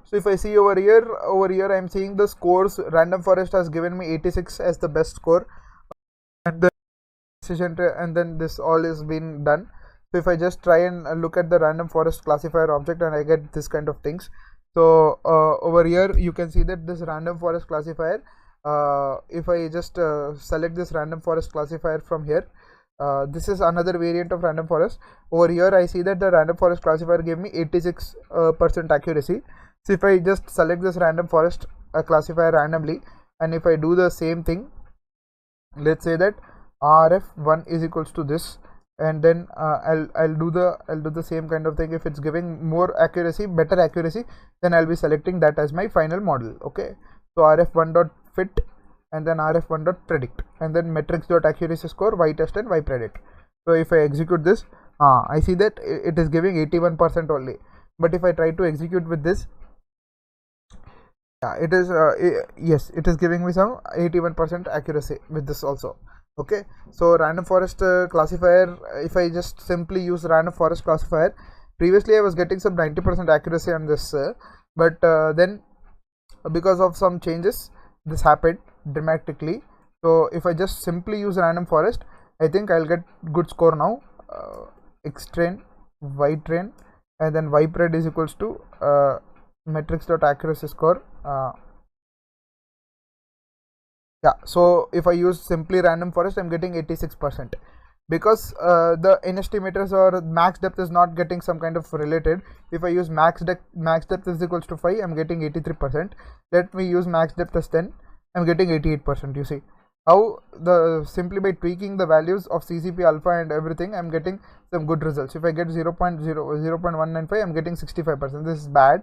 So if I see over here I'm seeing the scores. Random forest has given me 86 as the best score, and the decision, and then this all is been done. So if I just try and look at the random forest classifier object, and I get this kind of things. So over here you can see that this random forest classifier, if I just select this random forest classifier from here, this is another variant of random forest. Over here I see that the random forest classifier gave me 86% accuracy. So if I just select this random forest classifier randomly, and if I do the same thing, let's say that rf1 is equals to this, and then I'll do the same kind of thing. If it's giving more accuracy, better accuracy, then I'll be selecting that as my final model. Okay, so rf1.fit and then rf1.predict and then metrics.accuracy score, y-test and y-predict. So if I execute this, I see that it is giving 81% only. But if I try to execute with this, it is yes, it is giving me some 81% accuracy with this also. Okay, so random forest classifier, if I just simply use random forest classifier, previously I was getting some 90% accuracy on this, but then because of some changes this happened dramatically. So if I just simply use random forest, I think I'll get good score now. Xtrain, ytrain, and then ypred is equals to metrics.accuracy score. Yeah, so if I use simply random forest, I'm getting 86% because the n estimators or max depth is not getting some kind of related. If I use max depth is equals to 5, I'm getting 83%. Let me use max depth as 10, I'm getting 88%. You see how simply by tweaking the values of CCP alpha and everything, I'm getting some good results. If I get 0.195, I'm getting 65%. This is bad.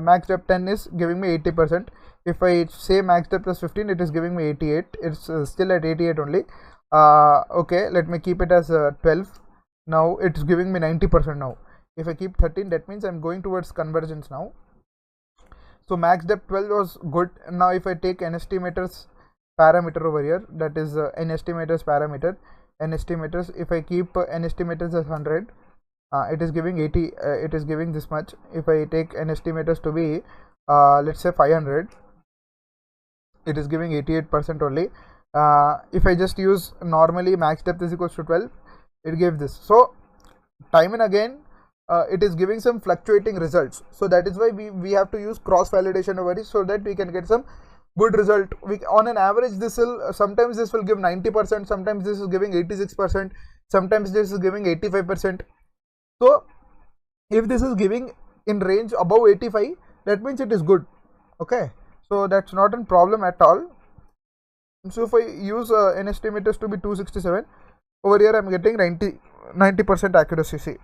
Max depth 10 is giving me 80%. If I say max depth is 15, it is giving me 88. It's still at 88 only. Okay, let me keep it as 12. Now it's giving me 90% now. If I keep 13, that means I'm going towards convergence now. So max depth 12 was good. Now if I take n estimators parameter over here, that is n estimators parameter, n estimators, if I keep n estimators as 100, it is giving 80, it is giving this much. If I take n estimators to be let's say 500, it is giving 88% only. If I just use normally max depth is equals to 12, it gave this. So time and again it is giving some fluctuating results. So that is why we have to use cross validation over it, so that we can get some good result. On an average, this will sometimes this will give 90%, sometimes this is giving 86%, sometimes this is giving 85%. So if this is giving in range above 85, that means it is good. Okay, so that's not a problem at all. So if I use n estimators to be 267, over here I'm getting 90% accuracy. See,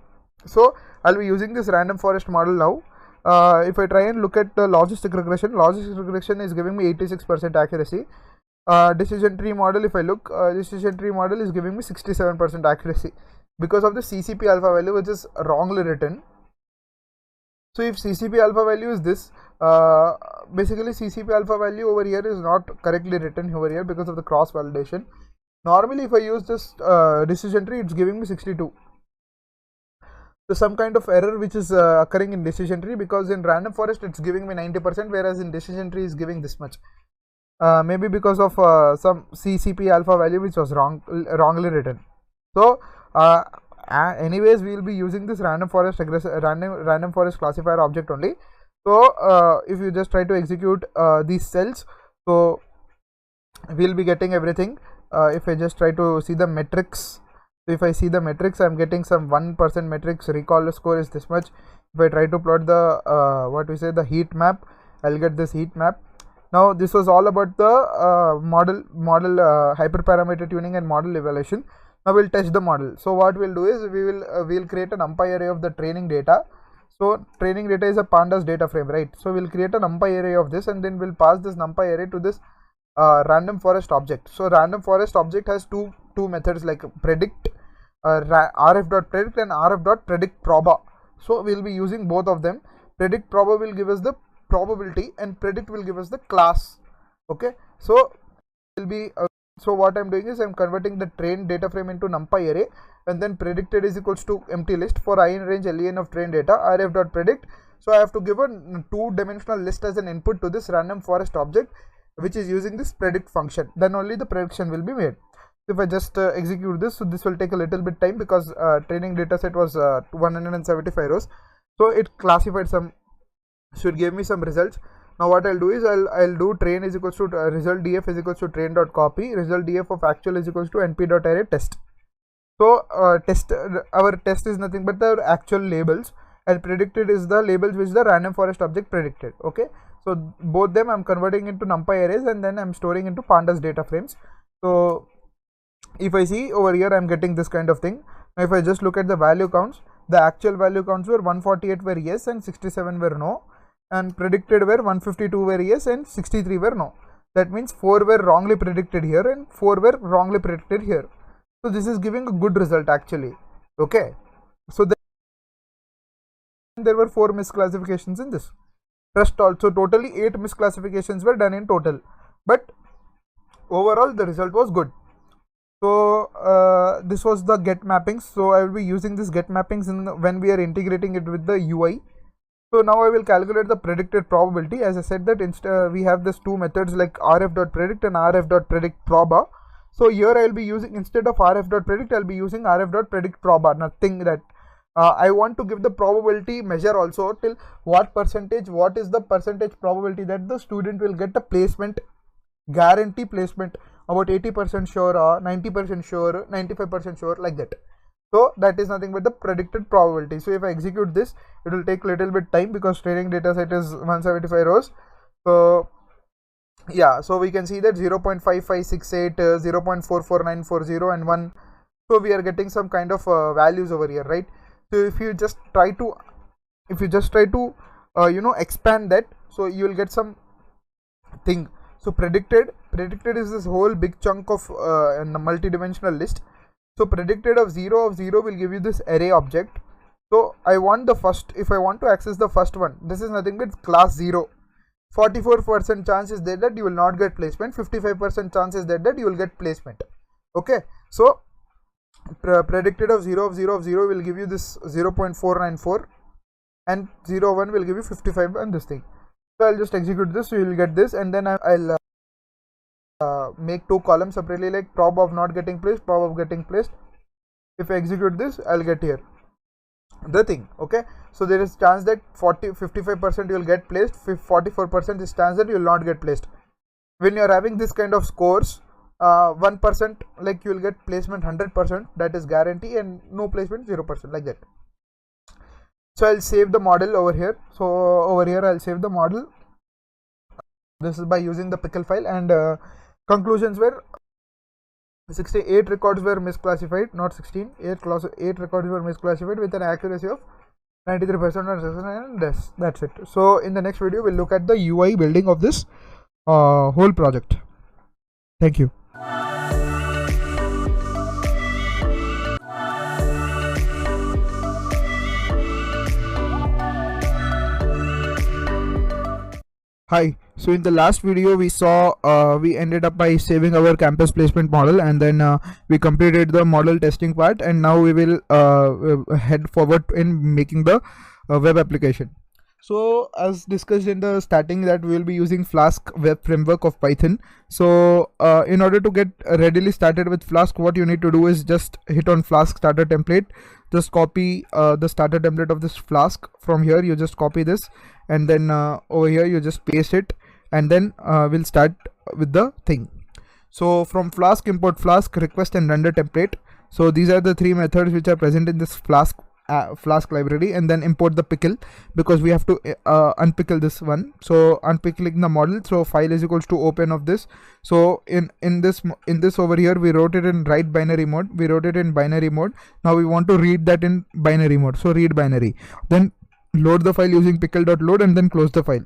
so I'll be using this random forest model now. If I try and look at the logistic regression is giving me 86% accuracy. Decision tree model, if I look, decision tree model is giving me 67% accuracy because of the CCP alpha value, which is wrongly written. So if CCP alpha value is this, basically CCP alpha value over here is not correctly written over here because of the cross validation. Normally if I use this decision tree, it's giving me 62. So some kind of error which is occurring in decision tree, because in random forest it's giving me 90%, whereas in decision tree is giving this much. Maybe because of some CCP alpha value which was wrongly written. So anyways, we will be using this random forest classifier object only. So if you just try to execute these cells, so we'll be getting everything. If I just try to see the metrics, so if I see the metrics, I'm getting some 1% metrics. Recall score is this much. If I try to plot the the heat map, I'll get this heat map. Now this was all about the model hyperparameter tuning and model evaluation. Now we'll test the model. So what we'll do is we'll create a NumPy array of the training data. So training data is a Pandas data frame, right? So we'll create a NumPy array of this, and then we'll pass this NumPy array to this random forest object. So random forest object has two methods, like predict, rf.predict and rf.predictproba. So we'll be using both of them. Predictproba will give us the probability and predict will give us the class. Okay, so will be so what I'm doing is I'm converting the trained data frame into NumPy array, and then predicted is equals to empty list for I in range len of trained data rf.predict. So I have to give a 2-dimensional list as an input to this random forest object, which is using this predict function. Then only the prediction will be made. If I just execute this, so this will take a little bit time because training data set was 175 rows. So it classified some, so it gave me some results. Now what I'll do is I'll do train is equals to result df is equals to train.copy, result df of actual is equals to np.array test. So our test is nothing but the actual labels, and predicted is the labels which the random forest object predicted. Okay, so both them I'm converting into NumPy arrays, and then I'm storing into Pandas data frames. So if I see over here, I'm getting this kind of thing. Now if I just look at the value counts, the actual value counts were 148 were yes and 67 were no, and predicted were 152 were yes and 63 were no. That means 4 were wrongly predicted here and 4 were wrongly predicted here. So this is giving a good result actually. Okay, so there were 4 misclassifications in this. Rest also totally 8 misclassifications were done in total, but overall the result was good. So this was the get mappings. So I will be using this get mappings when we are integrating it with the UI. So now I will calculate the predicted probability. As I said that we have this 2 methods like rf.predict and rf.predictproba. So here I will be using, instead of rf.predict, I will be using rf.predictproba. Nothing that I want to give the probability measure also till what is the percentage probability that the student will get a placement, guarantee placement, about 80% sure or 90% sure, 95% sure, like that. So that is nothing but the predicted probability. So if I execute this, it will take little bit time because training data set is 175 rows. So yeah, so we can see that 0.5568, 0.44940 and 1. So we are getting some kind of values over here, right? So if you just try to expand that, so you will get some thing. So predicted is this whole big chunk of in the multi-dimensional list. So predicted of 0 will give you this array object. So I want the first, if I want to access the first one, this is nothing but class 0. 44% chance is there that you will not get placement, 55% chance is there that you will get placement. Okay, so predicted of 0 will give you this 0.494 and 01 will give you 55 and this thing. So I'll just execute this, so you will get this, and then I'll make 2 columns separately, like prob of not getting placed, prob of getting placed. If I execute this, I'll get here the thing. Okay, so there is chance that 55% you will get placed, 44% is chance that you will not get placed. When you are having this kind of scores, 1% like you will get placement 100%, that is guarantee, and no placement 0%, like that. So I'll save the model over here. So over here I'll save the model. This is by using the pickle file, and conclusions were 68 records were misclassified, not 16. 8 records were misclassified with an accuracy of 93%, and that's it. So in the next video we'll look at the UI building of this whole project. Thank you. Hi, so in the last video we saw we ended up by saving our campus placement model, and then we completed the model testing part, and now we will head forward in making the web application. So as discussed in the starting that we will be using Flask web framework of Python. So in order to get readily started with Flask, what you need to do is just hit on Flask starter template. Just copy the starter template of this Flask. From here you just copy this, and then over here you just paste it, and then we'll start with the thing. So from Flask, import Flask request and render template. So these are the 3 methods which are present in this Flask library, and then import the pickle because we have to unpickle this one. So unpickling the model, so file is equals to open of this. So in this over here we wrote it in write binary mode, we wrote it in binary mode. Now we want to read that in binary mode, so read binary, then load the file using pickle.load, and then close the file.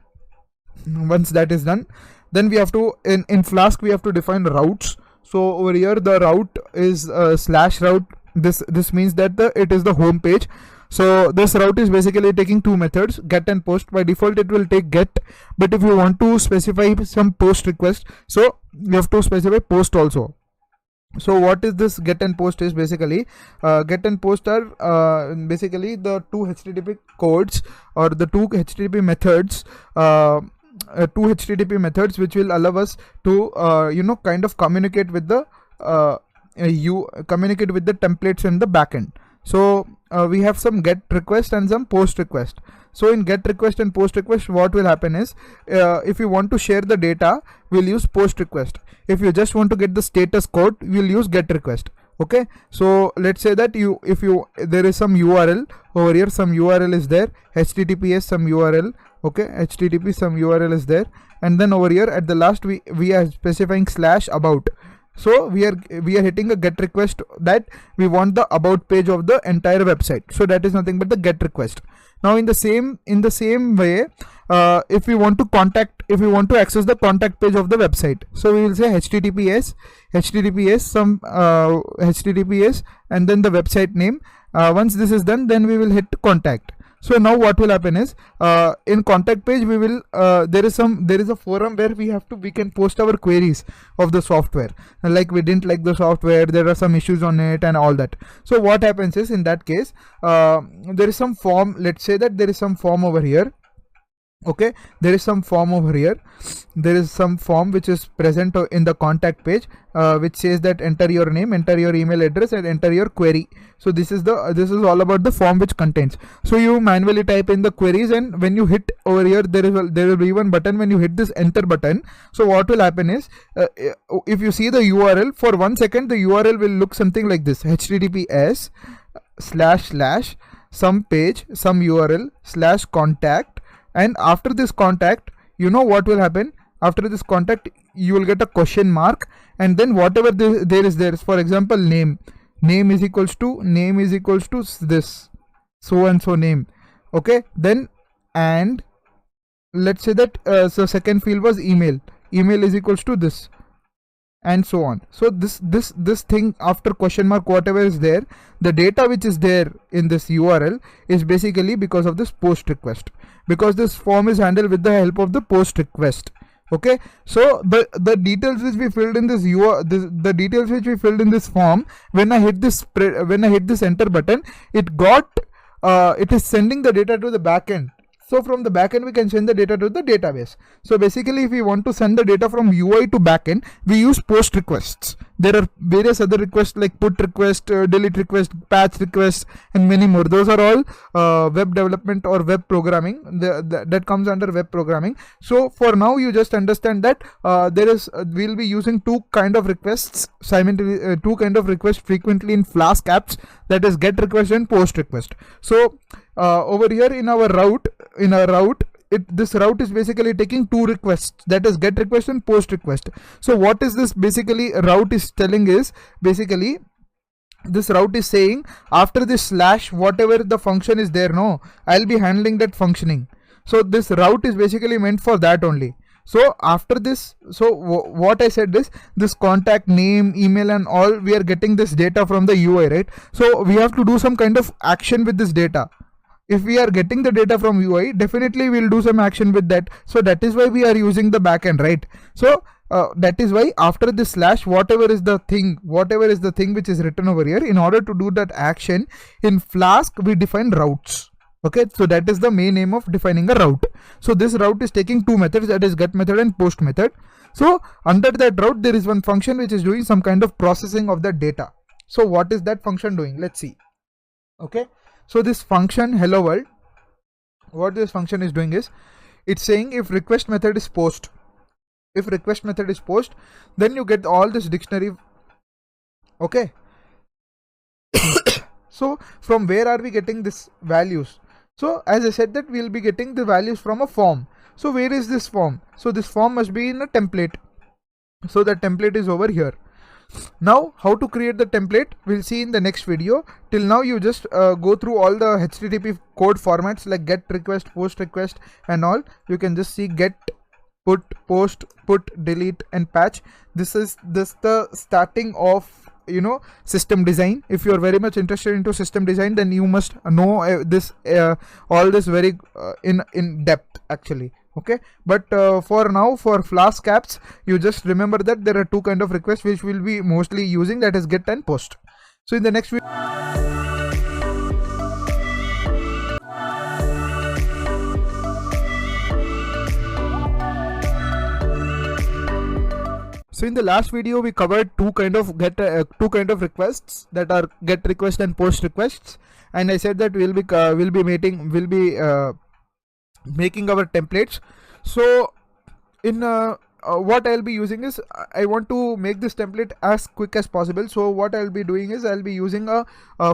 Once that is done, then we have to in Flask we have to define routes. So over here the route is /route. This means that it is the home page. So this route is basically taking 2 methods, get and post. By default it will take get, but if you want to specify some post request, so you have to specify post also. So what is this get and post is basically get and post are basically the 2 HTTP codes or the 2 HTTP methods, 2 HTTP methods which will allow us to kind of communicate with the communicate with the templates in the backend. So we have some get request and some post request. So in get request and post request, what will happen is if you want to share the data, we'll use post request. If you just want to get the status code, we'll use get request. Okay, so let's say that there is some URL over here, some URL is there, HTTPS some URL, okay, HTTP some URL is there, and then over here at the last we are specifying /about. So we are hitting a get request that we want the about page of the entire website. So that is nothing but the get request. Now in the same way, if we want to access the contact page of the website, so we will say https and then the website name. Once this is done, then we will hit contact. So now what will happen is, in contact page we will there is a forum where we can post our queries of the software, like we didn't like the software, there are some issues on it and all that. So what happens is, in that case, there is some form. Let's say that there is some form over here. Okay, there is some form over here. There is some form which is present in the contact page, which says that enter your name, enter your email address, and enter your query. So this is all about the form which contains. So you manually type in the queries, and when you hit over here, there will be one button. When you hit this enter button, so what will happen is, if you see the URL for 1 second, the URL will look something like this: https / some page, some URL / contact. And after this contact, you know what will happen? After this contact, you will get a question mark, and then whatever there is, for example, name is equals to this so and so name. Okay, then, and let's say that so second field was email is equals to this, and so on. So this thing after question mark, whatever is there, the data which is there in this URL is basically because of this post request, because this form is handled with the help of the post request. Okay, so the details which we filled in this the details which we filled in this form, when I hit this enter button, it is sending the data to the backend. So from the backend we can send the data to the database. So basically, if we want to send the data from UI to backend, we use post requests. There are various other requests like put request, delete request, patch request, and many more. Those are all web development or web programming. That comes under web programming. So for now, you just understand that we'll be using two kind of requests frequently in Flask apps, that is get request and post request. So over here in our route, this route is basically taking two requests, that is get request and post request. So what is this basically route is telling is, basically this route is saying, after this / whatever the function is there, no, I'll be handling that functioning. So this route is basically meant for that only. So after this, so what I said is, this contact name, email and all, we are getting this data from the UI, right? So we have to do some kind of action with this data. If we are getting the data from UI, definitely we'll do some action with that. So that is why we are using the backend, right? So that is why after this / whatever is the thing which is written over here, in order to do that action in Flask, we define routes. Okay, so that is the main aim of defining a route. So this route is taking two methods, that is get method and post method. So under that route, there is one function which is doing some kind of processing of that data. So what is that function doing? Let's see. Okay, so this function hello world, what this function is doing is, it's saying if request method is post, then you get all this dictionary. Okay, so from where are we getting this values? So as I said that we'll be getting the values from a form. So where is this form? So this form must be in a template. So the template is over here. Now how to create the template, we'll see in the next video. Till now you just go through all the HTTP code formats like get request, post request and all. You can just see get, put, post, put, delete and patch. This is the starting of system design. If you are very much interested into system design, then you must know all this very in depth actually. Okay, but for now, for Flask apps, you just remember that there are two kind of requests which we'll be mostly using, that is get and post. So in the next video, so in the last video we covered two kind of requests, that are get request and post requests, and I said that we'll be making our templates. So in what I'll be using is, I want to make this template as quick as possible. So what I'll be doing is, I'll be using a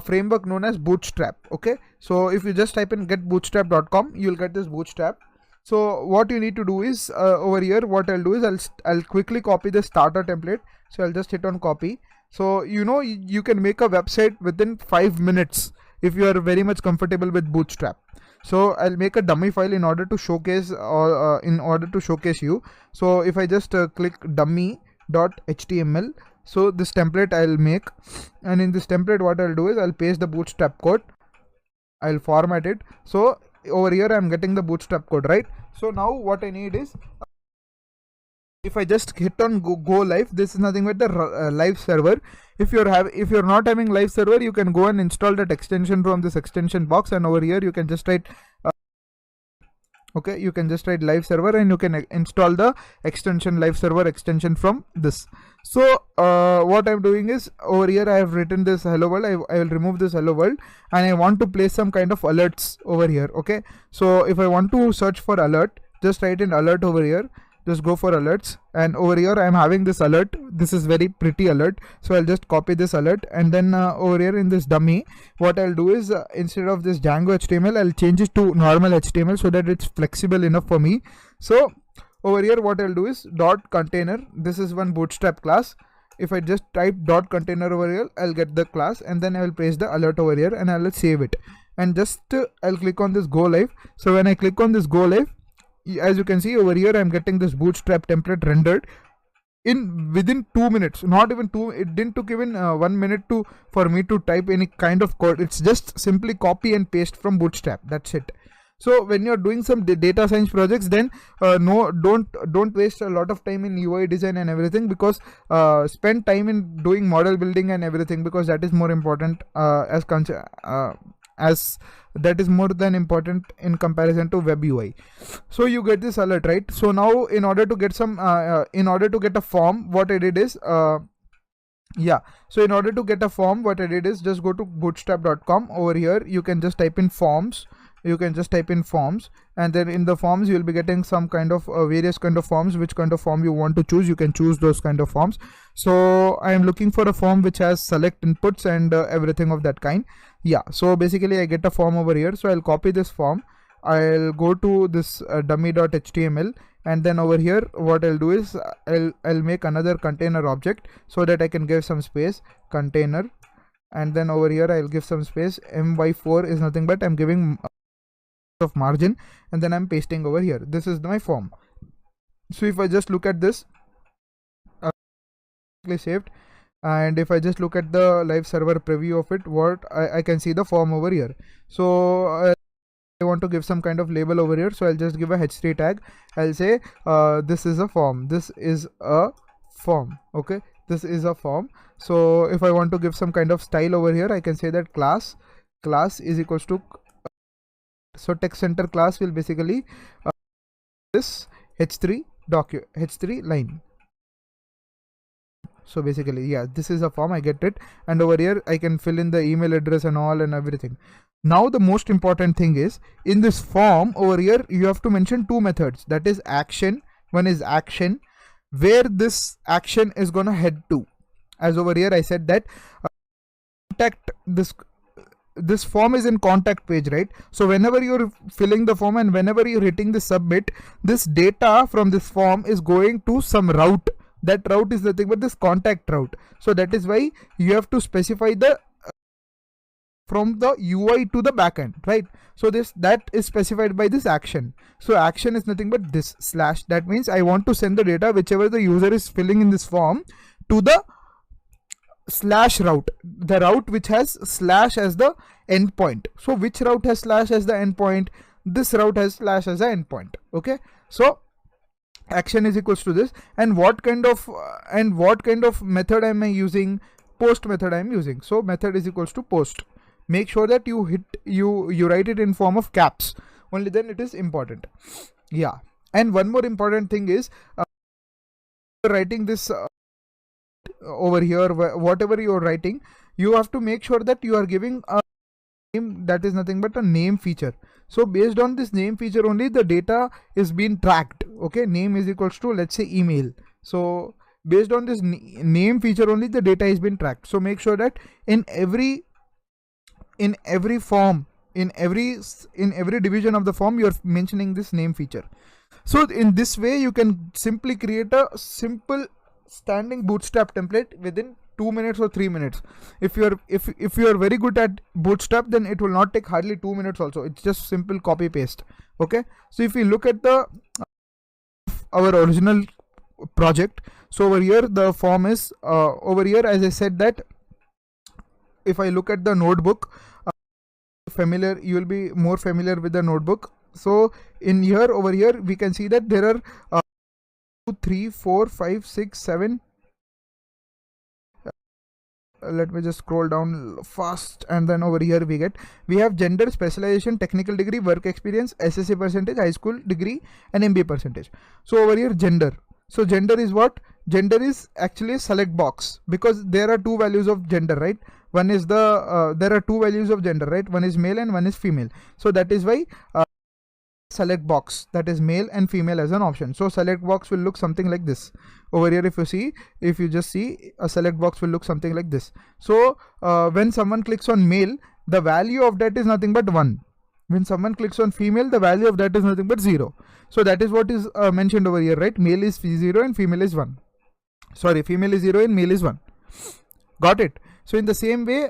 framework known as Bootstrap. Okay, so if you just type in getbootstrap.com, you'll get this Bootstrap. So what you need to do is over here, what I'll do is I'll quickly copy the starter template. So I'll just hit on copy. So you can make a website within 5 minutes if you are very much comfortable with Bootstrap. So I'll make a dummy file in order to showcase you. So if I just click dummy.html, so this template I'll make, and in this template what I'll do is I'll paste the Bootstrap code. I'll format it. So over here I'm getting the Bootstrap code, right? So now what I need is, if I just hit on go live, this is nothing but the live server. If you're not having live server, you can go and install that extension from this extension box, and over here you can just write you can just write live server, and you can install the extension live server extension from this. So what I'm doing is, over here I have written this hello world. I will remove this hello world, and I want to place some kind of alerts over here. Okay, so if I want to search for alert, just write in alert over here. Just go for alerts, and over here I am having this alert. This is very pretty alert, so I'll just copy this alert, and then over here in this dummy, what I'll do is instead of this Django HTML, I'll change it to normal HTML so that it's flexible enough for me. So over here what I'll do is dot container. This is one Bootstrap class. If I just type dot container over here, I'll get the class, and then I will paste the alert over here, and I'll save it, and just I'll click on this go live. So when I click on this go live, as you can see over here, I'm getting this Bootstrap template rendered within 2 minutes. Not even 2. It didn't took even 1 minute for me to type any kind of code. It's just simply copy and paste from Bootstrap. That's it. So when you're doing some data science projects, then don't waste a lot of time in UI design and everything, because spend time in doing model building and everything, because that is more important as that is more than important in comparison to web UI. So you get this alert, right? So now in order to get a form, what I did is so in order to get a form, what I did is just go to bootstrap.com. Over here you can just type in forms. And then in the forms you will be getting some kind of various kind of forms. Which kind of form you want to choose, you can choose those kind of forms. So I am looking for a form which has select inputs and everything of that kind. So basically I get a form over here. So I'll copy this form, I'll go to this dummy.html, and then over here what I'll do is I'll make another container object so that I can give some space, container, and then over here I'll give some space. M/4 is nothing but I'm giving of margin, and then I'm pasting over here. This is my form. So if I just look at this, saved, and if I just look at the live server preview of it, what I can see the form over here. So I want to give some kind of label over here, so I'll just give a h3 tag. I'll say this is a form. This is a form. Okay, this is a form. So if I want to give some kind of style over here, I can say that class is equals to so text center class will basically this h3 line. So basically, this is a form. I get it, and over here I can fill in the email address and all and everything. Now the most important thing is, in this form over here you have to mention two methods, that is action. One is action, where this action is gonna head to. As over here I said that contact this form is in contact page, right? So whenever you're filling the form and whenever you're hitting the submit, this data from this form is going to some route. That route is nothing but this contact route. So that is why you have to specify the from the UI to the backend, right? So that is specified by this action. So action is nothing but this slash. That means I want to send the data whichever the user is filling in this form to the slash route, the route which has slash as the endpoint. So which route has slash as the endpoint? This route has slash as the endpoint. Okay, so action is equals to this, and what kind of method am I using? Post method I am using. So method is equals to post. Make sure that you write it in form of caps, only then it is important. And one more important thing is writing this over here, whatever you are writing, you have to make sure that you are giving a name that is nothing but a name feature. So based on this name feature only the data is being tracked. Okay, name is equals to, let's say, email. So based on this name feature only the data is being tracked. So make sure that in every form in every division of the form you're mentioning this name feature. So in this way you can simply create a simple standing bootstrap template within 2 minutes or 3 minutes. If you are very good at bootstrap, then it will not take hardly 2 minutes also. It's just simple copy paste. Okay, so if we look at the our original project, so over here the form is over here, as I said, that if I look at the notebook, you will be more familiar with the notebook. So in here, over here we can see that there are 2, 3, 4, 5, 6, 7. Let me just scroll down fast, and then over here we have gender, specialization, technical degree, work experience, SSC percentage, high school degree, and MBA percentage. So over here gender. So gender is what? Gender is actually a select box, because there are two values of gender, right? One is the there are two values of gender, right? One is male and one is female. So that is why select box, that is male and female, as an option. So select box will look something like this. Over here if you just see, a select box will look something like this. So when someone clicks on male, the value of that is nothing but 1. When someone clicks on female, the value of that is nothing but 0. So that is what is mentioned over here, right? Male is 0 and female is 1. Sorry, female is 0 and male is 1. Got it? So in the same way,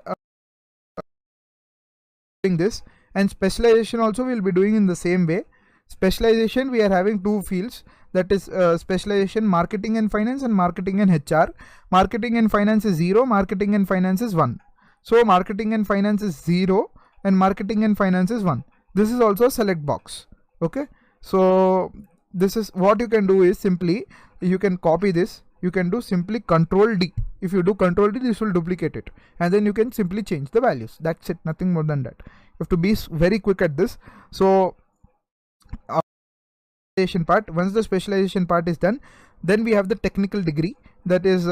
doing this, and specialization also we'll be doing in the same way. Specialization, we are having two fields, that is specialization marketing and finance and marketing and HR. Marketing and finance is 0, marketing and finance is 1. So marketing and finance is 0 and marketing and finance is 1. This is also a select box. Okay, so this is what you can do is simply you can copy this. You can do simply Control D. If you do Control D, this will duplicate it, and then you can simply change the values. That's it, nothing more than that. You have to be very quick at this. So part, once the specialization part is done, then we have the technical degree. That is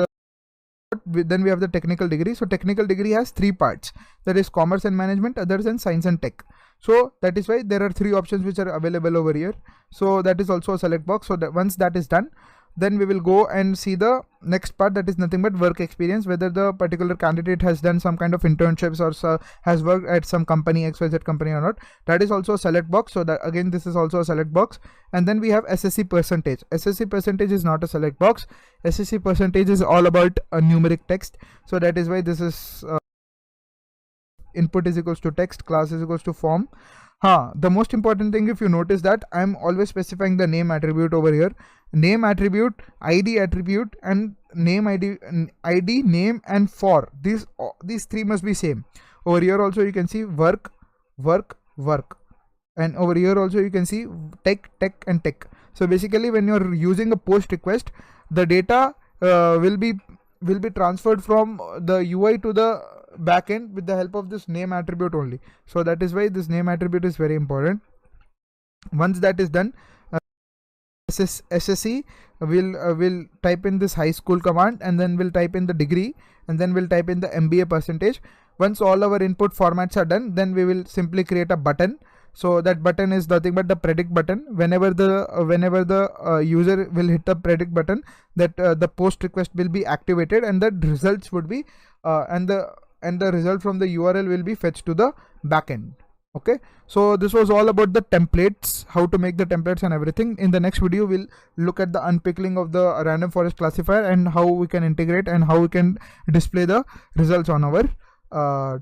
then we have the technical degree. So technical degree has 3 parts, that is commerce and management, others, and science and tech. So that is why there are 3 options which are available over here. So that is also a select box. So that once that is done, then we will go and see the next part, that is nothing but work experience, whether the particular candidate has done some kind of internships or has worked at some company, XYZ company or not. That is also a select box. So that again, this is also a select box. And then we have SSC percentage. SSC percentage is not a select box. SSC percentage is all about a numeric text. So that is why this is input is equals to text, class is equals to form. The most important thing, if you notice that I'm always specifying the name attribute over here. Name attribute, ID attribute, and name ID, name, and for. These 3 must be same. Over here also you can see work, and over here also you can see tech, and tech. So basically, when you're using a post request, the data will be transferred from the UI to the backend with the help of this name attribute only. So that is why this name attribute is very important. Once that is done, SSC will type in this high school command, and then we'll type in the degree, and then we'll type in the MBA percentage. Once all our input formats are done, then we will simply create a button. So that button is nothing but the predict button. Whenever the user will hit the predict button, that the post request will be activated, and the results would be and the result from the URL will be fetched to the backend. Okay, so this was all about the templates, how to make the templates and everything. In the next video, we'll look at the unpickling of the random forest classifier and how we can integrate and how we can display the results on our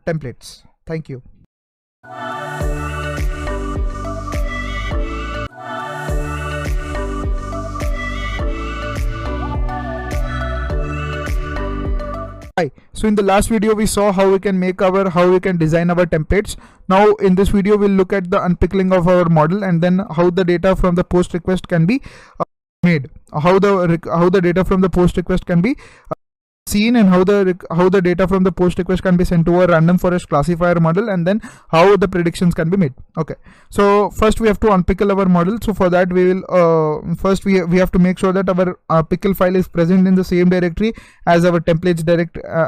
templates. Thank you. Hi. So in the last video we saw how we can design our templates. Now in this video we'll look at the unpickling of our model, and then how the data from the post request can be made, how the data from the post request can be seen, and how the data from the post request can be sent to a random forest classifier model, and then how the predictions can be made. Okay, so first we have to unpickle our model. So for that we will first we have to make sure that our pickle file is present in the same directory as our templates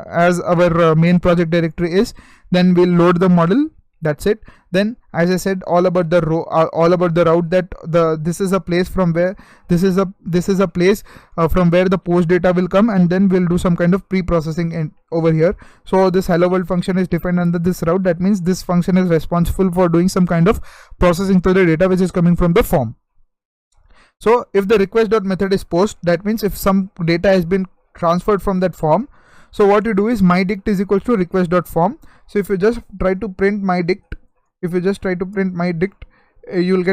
as our main project directory is. Then we'll load the model. That's it. Then as I said, all about the row, all about the route, that this is a place from where this is a place from where the post data will come, and then we'll do some kind of pre-processing over here. So this hello world function is defined under this route. That means this function is responsible for doing some kind of processing to the data which is coming from the form. So if the request.method is post, that means if some data has been transferred from that form, so what you do is mydict is equals to request.form. So if you just try to print mydict, you'll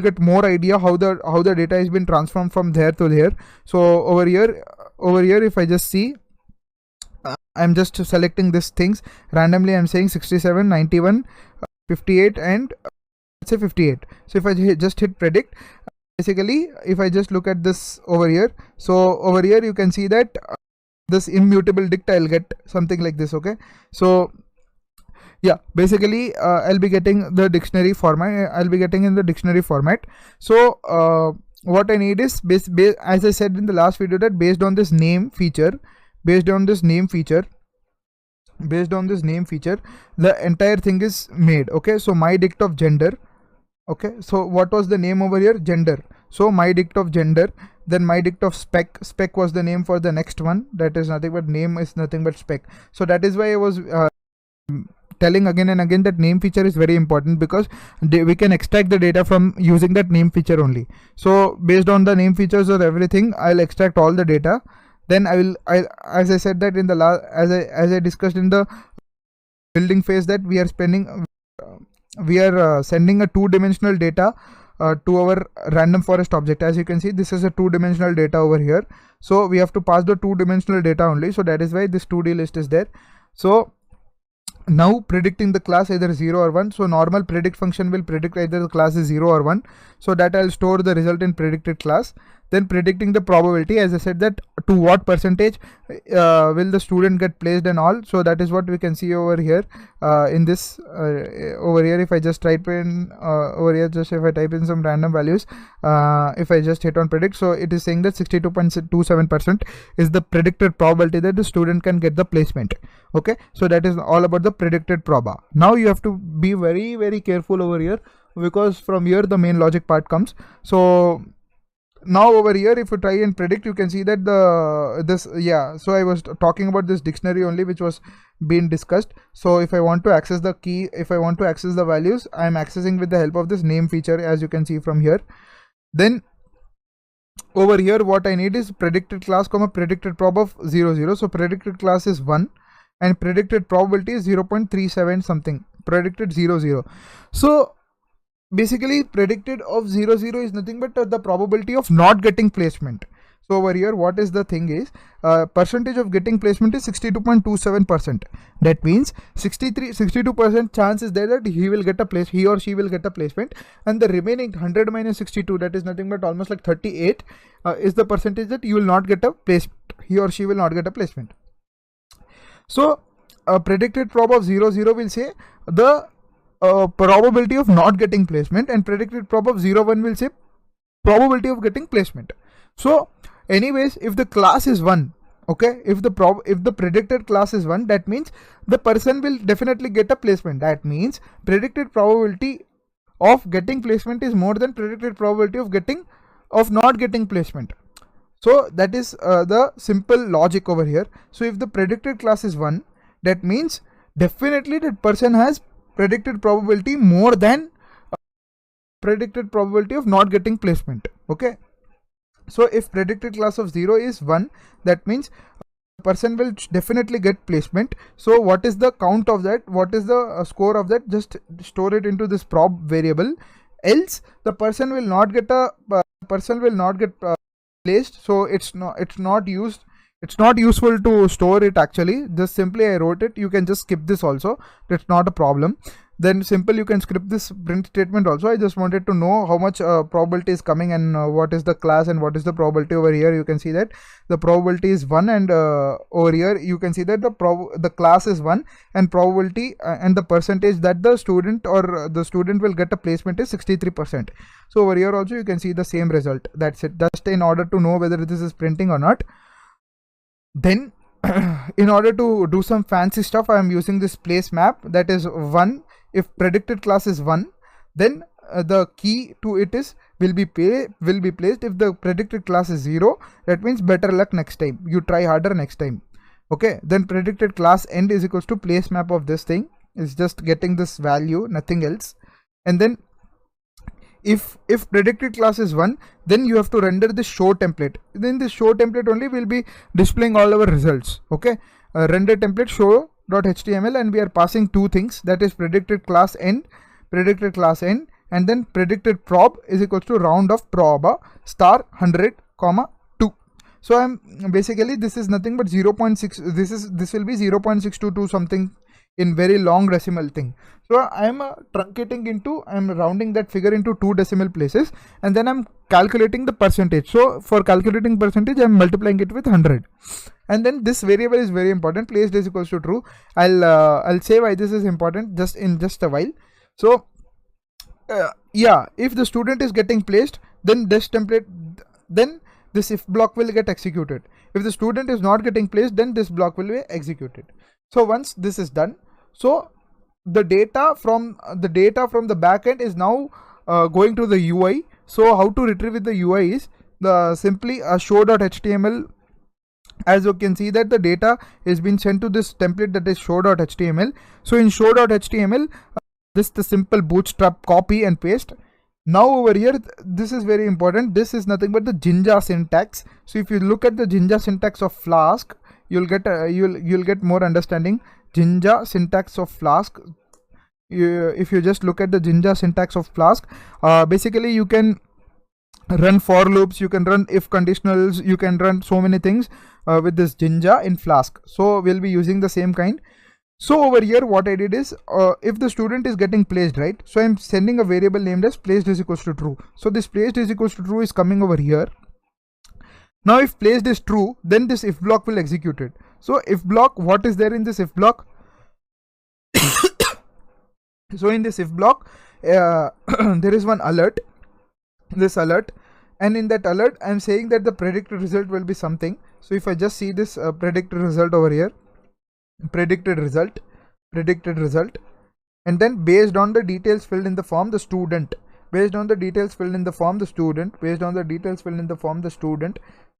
get more idea how the data has been transformed from there to there. So over here, if I just see, I'm just selecting these things randomly. I'm saying 67, 91, 58, and let's say 58. So if I just hit predict, basically if I just look at this over here, so over here you can see that this immutable dict, I'll get something like this. Okay, so yeah, basically I'll be getting the dictionary format. I'll be getting in the dictionary format. So what I need is as I said in the last video, that based on this name feature, the entire thing is made. Okay, so mydict of gender. Okay, so what was the name over here? Gender. So mydict of gender. Then mydict of spec was the name for the next one. That is nothing but name is nothing but spec. So that is why I was telling again and again that name feature is very important, because we can extract the data from using that name feature only. So based on the name features or everything, I'll extract all the data. Then as I said that in the last, as I discussed in the building phase, that we are sending a two-dimensional data to our random forest object. As you can see, this is a two-dimensional data over here. So we have to pass the two-dimensional data only. So that is why this 2D list is there. So now predicting the class either 0 or 1. So normal predict function will predict either the class is 0 or 1. So that I'll store the result in predicted class. Then predicting the probability, as I said, that to what percentage will the student get placed and all. So that is what we can see over here in this over here. If I just type in over here, just if I type in some random values, if I just hit on predict, so it is saying that 62.27% is the predicted probability that the student can get the placement. Okay, so that is all about the predicted proba. Now you have to be very, very careful over here, because from here the main logic part comes. So now over here, if you try and predict, you can see that so I was talking about this dictionary only, which was being discussed. So if I want to access the key, if I want to access the values, I am accessing with the help of this name feature, as you can see from here. Then over here, what I need is predicted class comma predicted prob of 0 0. So predicted class is 1 and predicted probability is 0.37 something, predicted 0 0. So basically predicted of 0 0 is nothing but the probability of not getting placement. So over here, what is the thing is percentage of getting placement is 62.27%. That means 62% chance is there that he or she will get a placement, and the remaining 100 minus 62, that is nothing but almost like 38 is the percentage that you will not get a placement. He or she will not get a placement. So a predicted prob of 0 0 will say the probability of not getting placement, and predicted prob of 0 1 will say probability of getting placement. So anyways, if the class is 1, okay, if the predicted class is 1, that means the person will definitely get a placement. That means predicted probability of getting placement is more than predicted probability of not getting placement. So that is the simple logic over here. So if the predicted class is 1, that means definitely that person has predicted probability more than predicted probability of not getting placement. Okay, so if predicted class of 0 is 1, that means person will definitely get placement. So what is the count of that? What is the score of that? Just store it into this prob variable. Else the person will not get placed. So it's not useful to store it actually. Just simply I wrote it. You can just skip this also. That's not a problem. Then simple, you can script this print statement also. I just wanted to know how much probability is coming and what is the class and what is the probability. Over here you can see that the probability is 1, and over here you can see that the class is 1 and probability and the percentage that the student will get a placement is 63%. So over here also you can see the same result. That's it. Just in order to know whether this is printing or not. Then in order to do some fancy stuff, I am using this place map, that is 1 if predicted class is 1, then the key to it is will be placed. If the predicted class is 0, that means better luck next time, you try harder next time. Okay, then predicted class end is equals to place map of this thing, is just getting this value, nothing else. And then if predicted class is 1, then you have to render the show template. Then the show template only will be displaying all our results. Okay, render template show.html, and we are passing two things, that is predicted class end, and then predicted prob is equals to round of proba star 100 comma 2. So I'm basically, this is nothing but 0.6, this will be 0.622 something in very long decimal thing. So I'm truncating into, I'm rounding that figure into 2 decimal places, and then I'm calculating the percentage. So for calculating percentage, I'm multiplying it with 100, and then this variable is very important, placed is equals to true. I'll say why this is important just a while. So yeah, if the student is getting placed, then this template, then this if block will get executed. If the student is not getting placed, then this block will be executed. So once this is done, so the data from the backend is now going to the UI. So how to retrieve with the UI is simply a show.html. As you can see that the data is being sent to this template, that is show.html. So in show.html, this the simple bootstrap copy and paste. Now over here, this is very important, this is nothing but the Jinja syntax. So if you look at the Jinja syntax of Flask, you'll get you'll get more understanding. Jinja syntax of Flask, if you just look at the Jinja syntax of Flask, basically you can run for loops, you can run if conditionals, you can run so many things with this Jinja in Flask. So we'll be using the same kind. So over here what I did is, if the student is getting placed, right, so I'm sending a variable named as placed is equals to true. So this placed is equals to true is coming over here. Now if placed is true, then this if block will execute it. So if block, what is there in this if block? So in this if block, there is one alert, this alert, and in that alert I'm saying that the predicted result will be something. So if I just see this predicted result over here, predicted result, and then based on the details filled in the form, the student, based on the details filled in the form, the student, based on the details filled in the form, the student,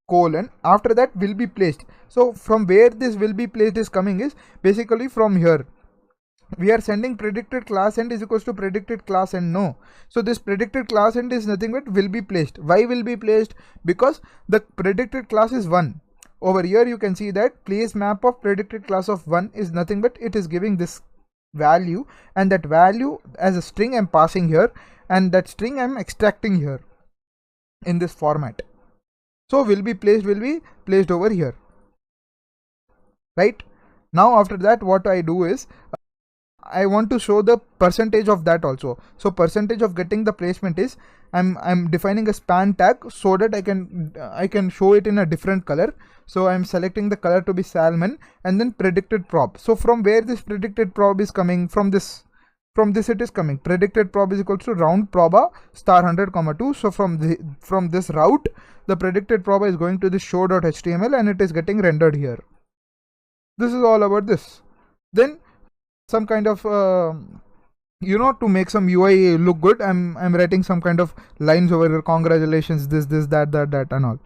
colon, after that will be placed. So from where this will be placed is coming is basically from here. We are sending predicted class end is equals to predicted class end, no. So this predicted class end is nothing but will be placed. Why will be placed? Because the predicted class is 1. Over here you can see that place map of predicted class of 1 is nothing but it is giving this value, and that value as a string I'm passing here, and that string I'm extracting here in this format. So will be placed over here, right? Now after that what I do is, I want to show the percentage of that also. So percentage of getting the placement is, I'm defining a span tag so that I can show it in a different color. So I'm selecting the color to be salmon, and then predicted prob. So from where this predicted prob is coming, from this it is coming. Predicted prob is equals to round proba star 100 comma 2. So from this route, the predicted proba is going to the show.html, and it is getting rendered here. This is all about this. Then some kind of to make some UI look good, I'm writing some kind of lines over here, congratulations, this that and all.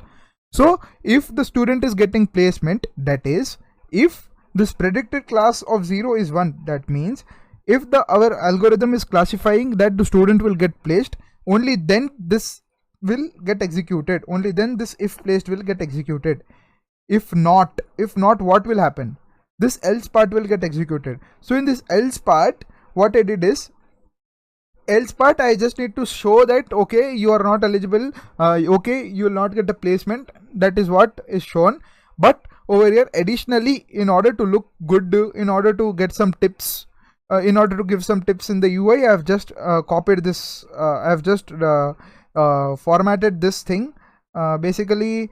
So if the student is getting placement, that is, if this predicted class of 0 is 1, that means if our algorithm is classifying that the student will get placed, only then this will get executed, only then this if placed will get executed. If not, what will happen? This else part will get executed. So in this else part, what I did is, else part I just need to show that okay, you are not eligible, okay, you will not get a placement. That is what is shown. But over here additionally, in order to look good, in order to get some tips, in order to give some tips in the UI, I have just copied this, I have just formatted this thing. Basically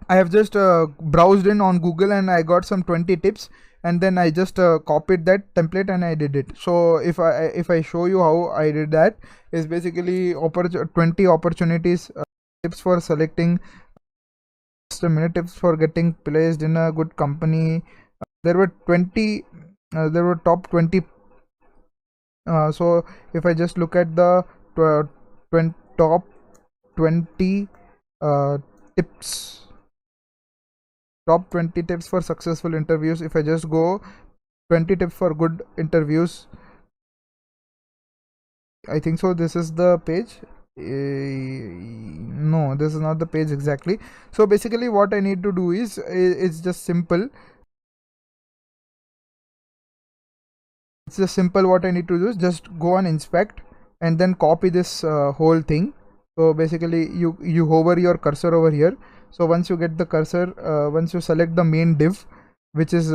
I have just browsed in on Google and I got some 20 tips, and then I just copied that template and I did it. So if I show you how I did that, is basically 20 opportunities, tips for selecting, just a minute, tips for getting placed in a good company. There were 20, there were top 20 So if I just look at the top 20 tips, top 20 tips for successful interviews, if I just go 20 tips for good interviews, I think so this is the page. No, this is not the page exactly. So basically what I need to do is, it's just simple. It's just simple. What I need to do is just go and inspect and then copy this whole thing. So basically you hover your cursor over here. So once you get the cursor, once you select the main div, which is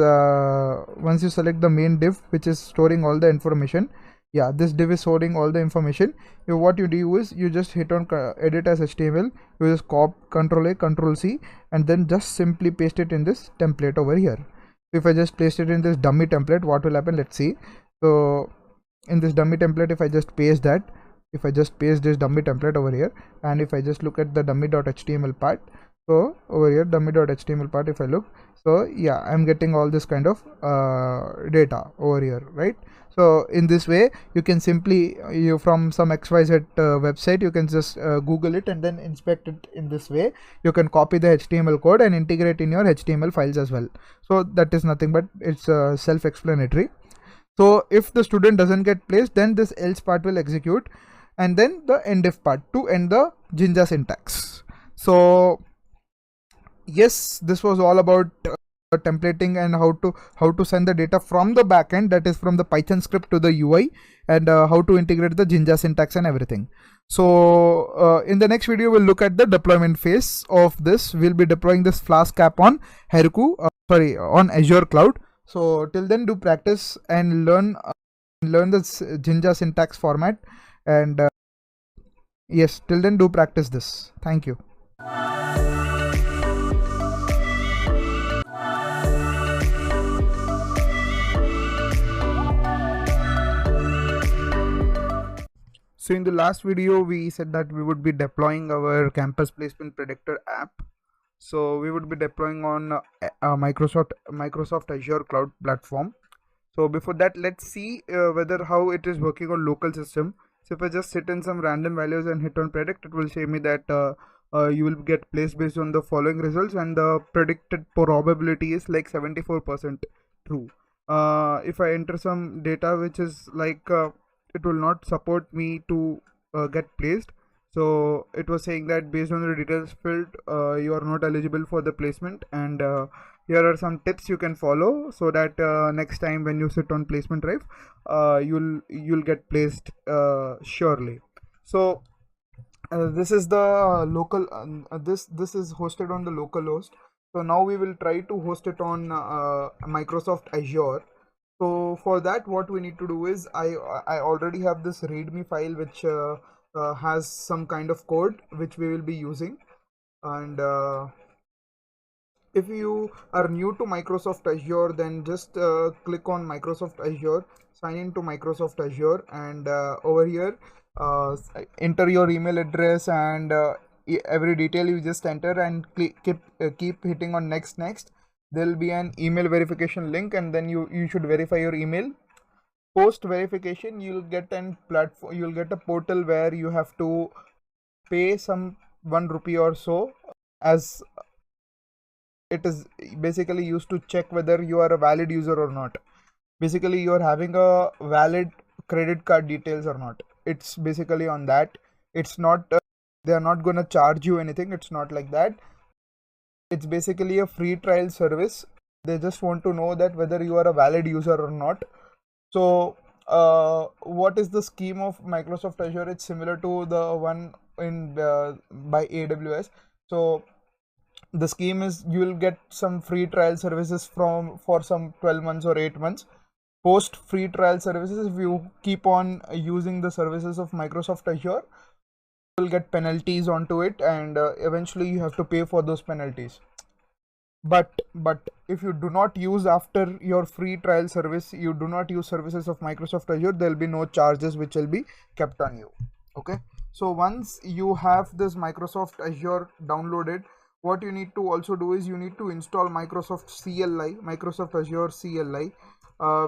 which is storing all the information. Yeah, this div is storing all the information. What you do is you just hit on edit as HTML. You just Control A, Control C, and then just simply paste it in this template over here. If I just paste it in this dummy template, what will happen? Let's see. So in this dummy template, if I just paste that, if I just paste this dummy template over here, and if I just look at the dummy.html part, so over here dummy.html part, if I look, so yeah, I'm getting all this kind of data over here, right? So in this way you can simply, from some XYZ website, you can just Google it and then inspect it. In this way you can copy the HTML code and integrate in your HTML files as well. So that is nothing but it's self-explanatory. So if the student doesn't get placed, then this else part will execute, and then the endif part to end the Jinja syntax. So yes, this was all about templating and how to send the data from the backend, that is from the Python script to the UI, and how to integrate the Jinja syntax and everything. So in the next video we'll look at the deployment phase of this. We'll be deploying this Flask app on Heroku, on Azure cloud. So till then, do practice and learn this Jinja syntax format, and yes, till then do practice this. Thank you. So in the last video we said that we would be deploying our campus placement predictor app. So we would be deploying on Microsoft Azure cloud platform. So before that, let's see whether how it is working on local system. So if I just sit in some random values and hit on predict, it will say me that you will get placed based on the following results, and the predicted probability is like 74% true. If I enter some data which is like it will not support me to get placed. So it was saying that based on the details filled, you are not eligible for the placement, and here are some tips you can follow so that next time when you sit on placement drive, you'll get placed surely. So this is the local this is hosted on the local host. So now we will try to host it on Microsoft Azure. So for that, what we need to do is I already have this readme file which has some kind of code which we will be using, and if you are new to Microsoft Azure, then just click on Microsoft Azure, sign into Microsoft Azure, and over here enter your email address and every detail you just enter, and keep hitting on next. There will be an email verification link, and then you should verify your email. Post verification, you'll get a portal where you have to pay some 1 rupee or so, as it is basically used to check whether you are a valid user or not. Basically you are having a valid credit card details or not. It's basically on that. It's not they are not gonna charge you anything. It's not like that. It's basically a free trial service. They just want to know that whether you are a valid user or not. So what is the scheme of Microsoft Azure? It's similar to the one in by AWS. So the scheme is you will get some free trial services for some 12 months or 8 months. Post free trial services, if you keep on using the services of Microsoft Azure, you will get penalties onto it, and eventually you have to pay for those penalties. But if you do not use after your free trial service, you do not use services of Microsoft Azure, there will be no charges which will be kept on you. Okay, so once you have this Microsoft Azure downloaded, what you need to also do is you need to install Microsoft Azure CLI.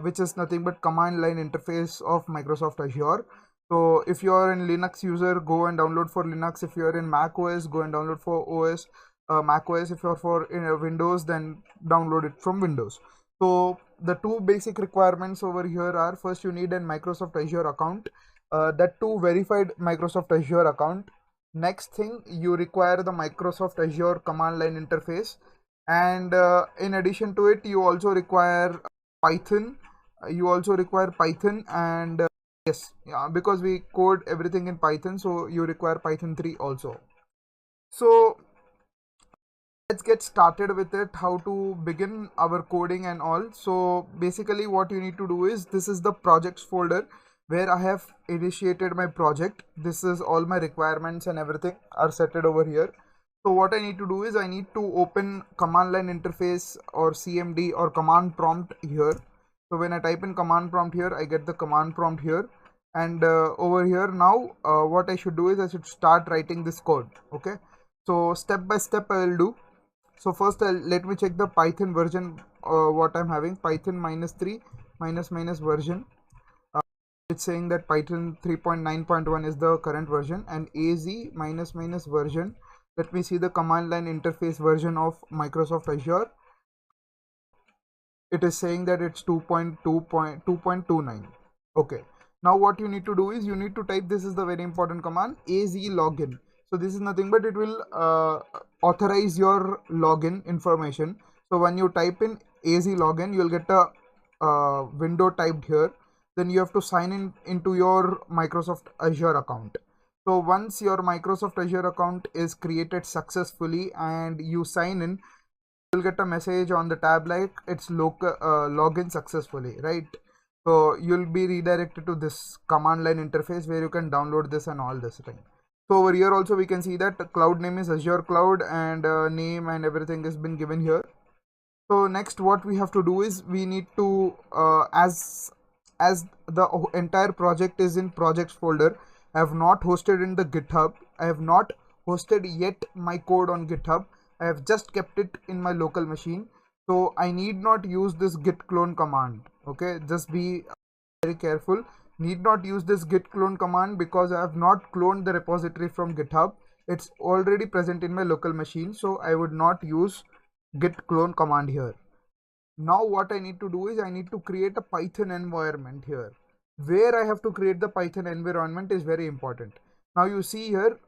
which is nothing but command line interface of Microsoft Azure. So if you are in Linux user, go and download for Linux. If you are in Mac OS, go and download for OS. Mac OS. If you are for Windows, then download it from Windows. So the two basic requirements over here are: first, you need a Microsoft Azure account, that too verified Microsoft Azure account. Next thing, you require the Microsoft Azure command line interface, and in addition to it, you also require Python. And yes, yeah, because we code everything in Python, so you require Python 3 also. So let's get started with it, how to begin our coding and all. So basically what you need to do is, this is the projects folder where I have initiated my project. This is all my requirements and everything are set over here. So what I need to do is, I need to open command line interface or CMD or command prompt here. So when I type in command prompt here, I get the command prompt here, and over here now what I should do is, I should start writing this code. Okay, so step by step I will do. So first let me check the Python version what I'm having. Python -3 version. It's saying that Python 3.9.1 is the current version, and AZ version. Let me see the command line interface version of Microsoft Azure. It is saying that it's 2.29. Okay, now what you need to do is, you need to type, this is the very important command, AZ login. So this is nothing but it will authorize your login information. So when you type in AZ login, you'll get a window typed here. Then you have to sign in into your Microsoft Azure account. So once your Microsoft Azure account is created successfully and you sign in, you'll get a message on the tab like it's login successfully, right? So you'll be redirected to this command line interface where you can download this and all this thing. So over here also we can see that the cloud name is Azure Cloud, and name and everything has been given here. So next what we have to do is, we need to as the entire project is in projects folder, I have not hosted in the GitHub. I have not hosted yet my code on GitHub. I have just kept it in my local machine. So I need not use this git clone command. Okay, just be very careful. Need not use this git clone command because I have not cloned the repository from GitHub. It's already present in my local machine, so I would not use git clone command here. Now what I need to do is, I need to create a Python environment here. Where I have to create the Python environment is very important. Now you see here,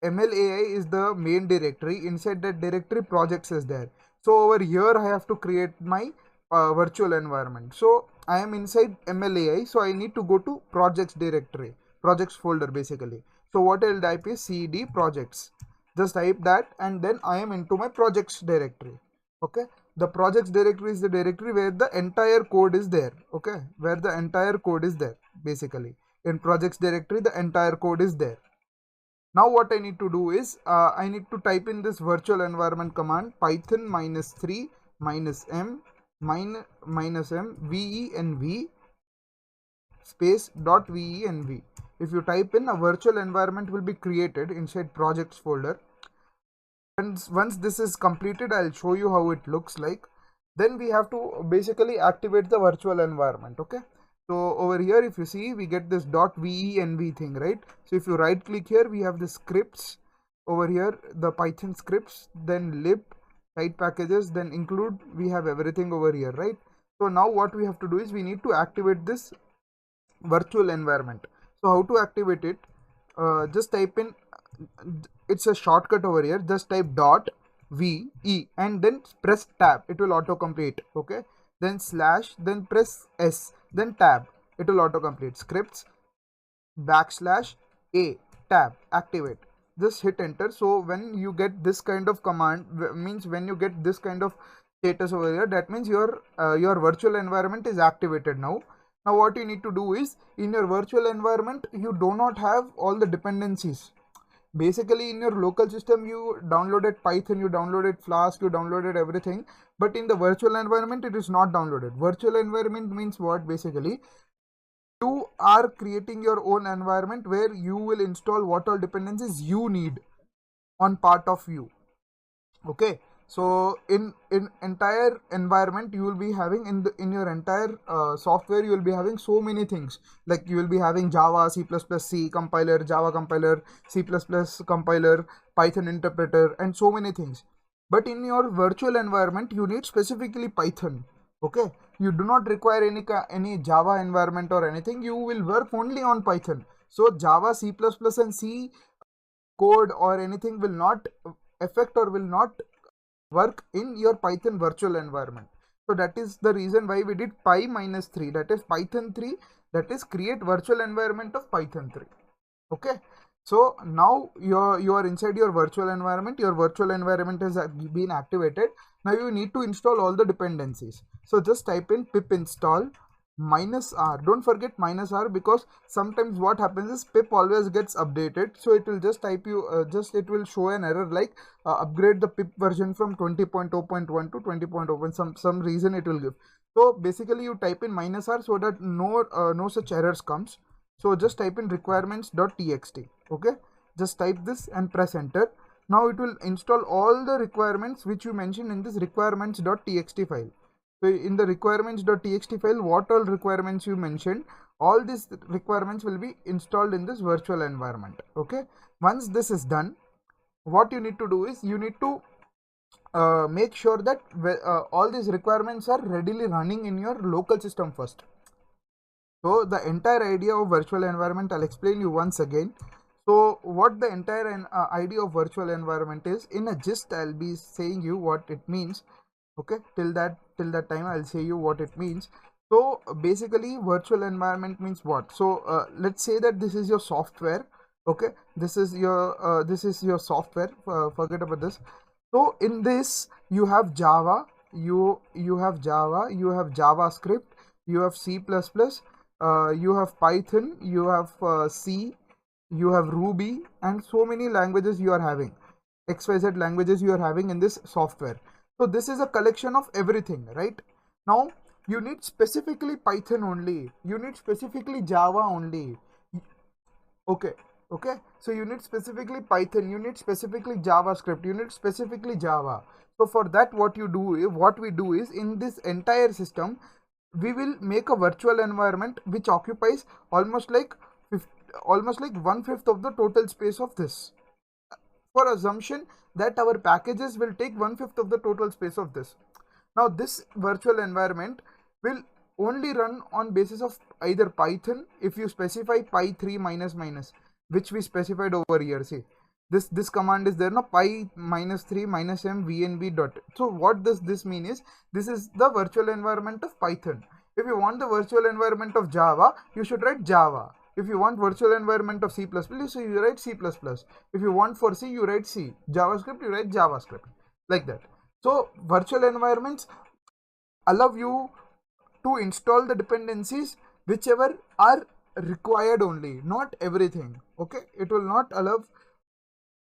MLAI is the main directory. Inside that directory, projects is there. So over here I have to create my virtual environment. So I am inside MLAI, so I need to go to projects directory, projects folder basically. So what I'll type is cd projects. Just type that, and then I am into my projects directory. Okay, the projects directory is the directory where the entire code is there. Okay, where the entire code is there basically. In projects directory, the entire code is there. Now what I need to do is, I need to type in this virtual environment command, Python -3 -m venv space .venv. If you type in, a virtual environment will be created inside projects folder. And once this is completed, I'll show you how it looks like. Then we have to basically activate the virtual environment. Okay, so over here if you see, we get this .venv thing, right? So if you right click here, we have the scripts over here, the Python scripts, then lib, site packages, then include, we have everything over here, right? So now what we have to do is, we need to activate this virtual environment. So how to activate it? Just type in, it's a shortcut over here, just type .ve and then press tab, it will auto complete. Okay, then slash, then press S, then tab, it will auto complete. Scripts \a tab, activate. Just hit enter. So when you get this kind of command, means when you get this kind of status over here, that means your virtual environment is activated now. Now what you need to do is, in your virtual environment, you do not have all the dependencies. Basically in your local system, you downloaded Python, you downloaded Flask, you downloaded everything, but in the virtual environment it is not downloaded. Virtual environment means what? Basically you are creating your own environment where you will install what all dependencies you need on part of you. Okay, So in entire environment you will be having in your entire software, you will be having so many things, like you will be having Java, C++, C compiler, Java compiler, C++ compiler, Python interpreter, and so many things. But in your virtual environment you need specifically Python. Okay, you do not require any Java environment or anything. You will work only on Python. So Java, C++, and C code or anything will not affect or will not work in your Python virtual environment. So that is the reason why we did Py -3, that is Python 3, that is create virtual environment of Python 3. Okay, so now you are inside your virtual environment. Your virtual environment has been activated. Now you need to install all the dependencies. So just type in pip install -r. Don't forget -r, because sometimes what happens is pip always gets updated, so it will just type you it will show an error like upgrade the pip version from 20.0.1 to 20.0. Some reason it will give. So basically you type in -r so that no such errors comes. So just type in requirements.txt. Okay, just type this and press enter. Now it will install all the requirements which you mentioned in this requirements.txt file. So in the requirements.txt file, what all requirements you mentioned, all these requirements will be installed in this virtual environment. Okay, once this is done, what you need to do is you need to make sure that all these requirements are readily running in your local system first. So the entire idea of virtual environment, I'll explain you once again. So what the entire idea of virtual environment is, in a gist I'll be saying you what it means. Okay, till that time I'll say you what it means. So basically virtual environment means what? So let's say that this is your software. Okay, this is your software. Forget about this. So in this you have Java, you have Java, you have JavaScript, you have C++, you have Python, you have C, you have Ruby, and so many languages you are having, XYZ languages you are having in this software. So this is a collection of everything, right? Now you need specifically Python only, you need specifically Java only. Okay, so you need specifically Python, you need specifically JavaScript, you need specifically Java. So for that what we do is in this entire system we will make a virtual environment which occupies almost like 1/5 of the total space of this, for assumption that our packages will take 1/5 of the total space of this. Now this virtual environment will only run on basis of either Python, if you specify py3 - which we specified over here. See, this command is there, no, py-3 -m vnb dot. So what does this mean is, this is the virtual environment of Python. If you want the virtual environment of Java, you should write Java. If you want virtual environment of C++, so you write C++. If you want for C, you write C. JavaScript, you write JavaScript, like that. So virtual environments allow you to install the dependencies whichever are required only, not everything. Okay, it will not allow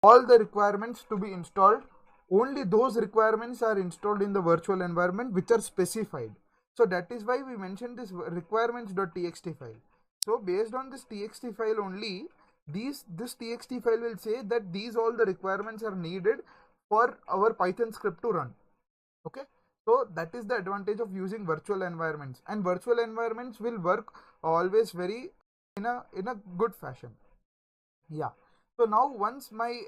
all the requirements to be installed. Only those requirements are installed in the virtual environment which are specified. So that is why we mentioned this requirements.txt file. So based on this txt file only, this txt file will say that these all the requirements are needed for our Python script to run. Okay, so that is the advantage of using virtual environments, and virtual environments will work always very in a good fashion. Yeah, so now once my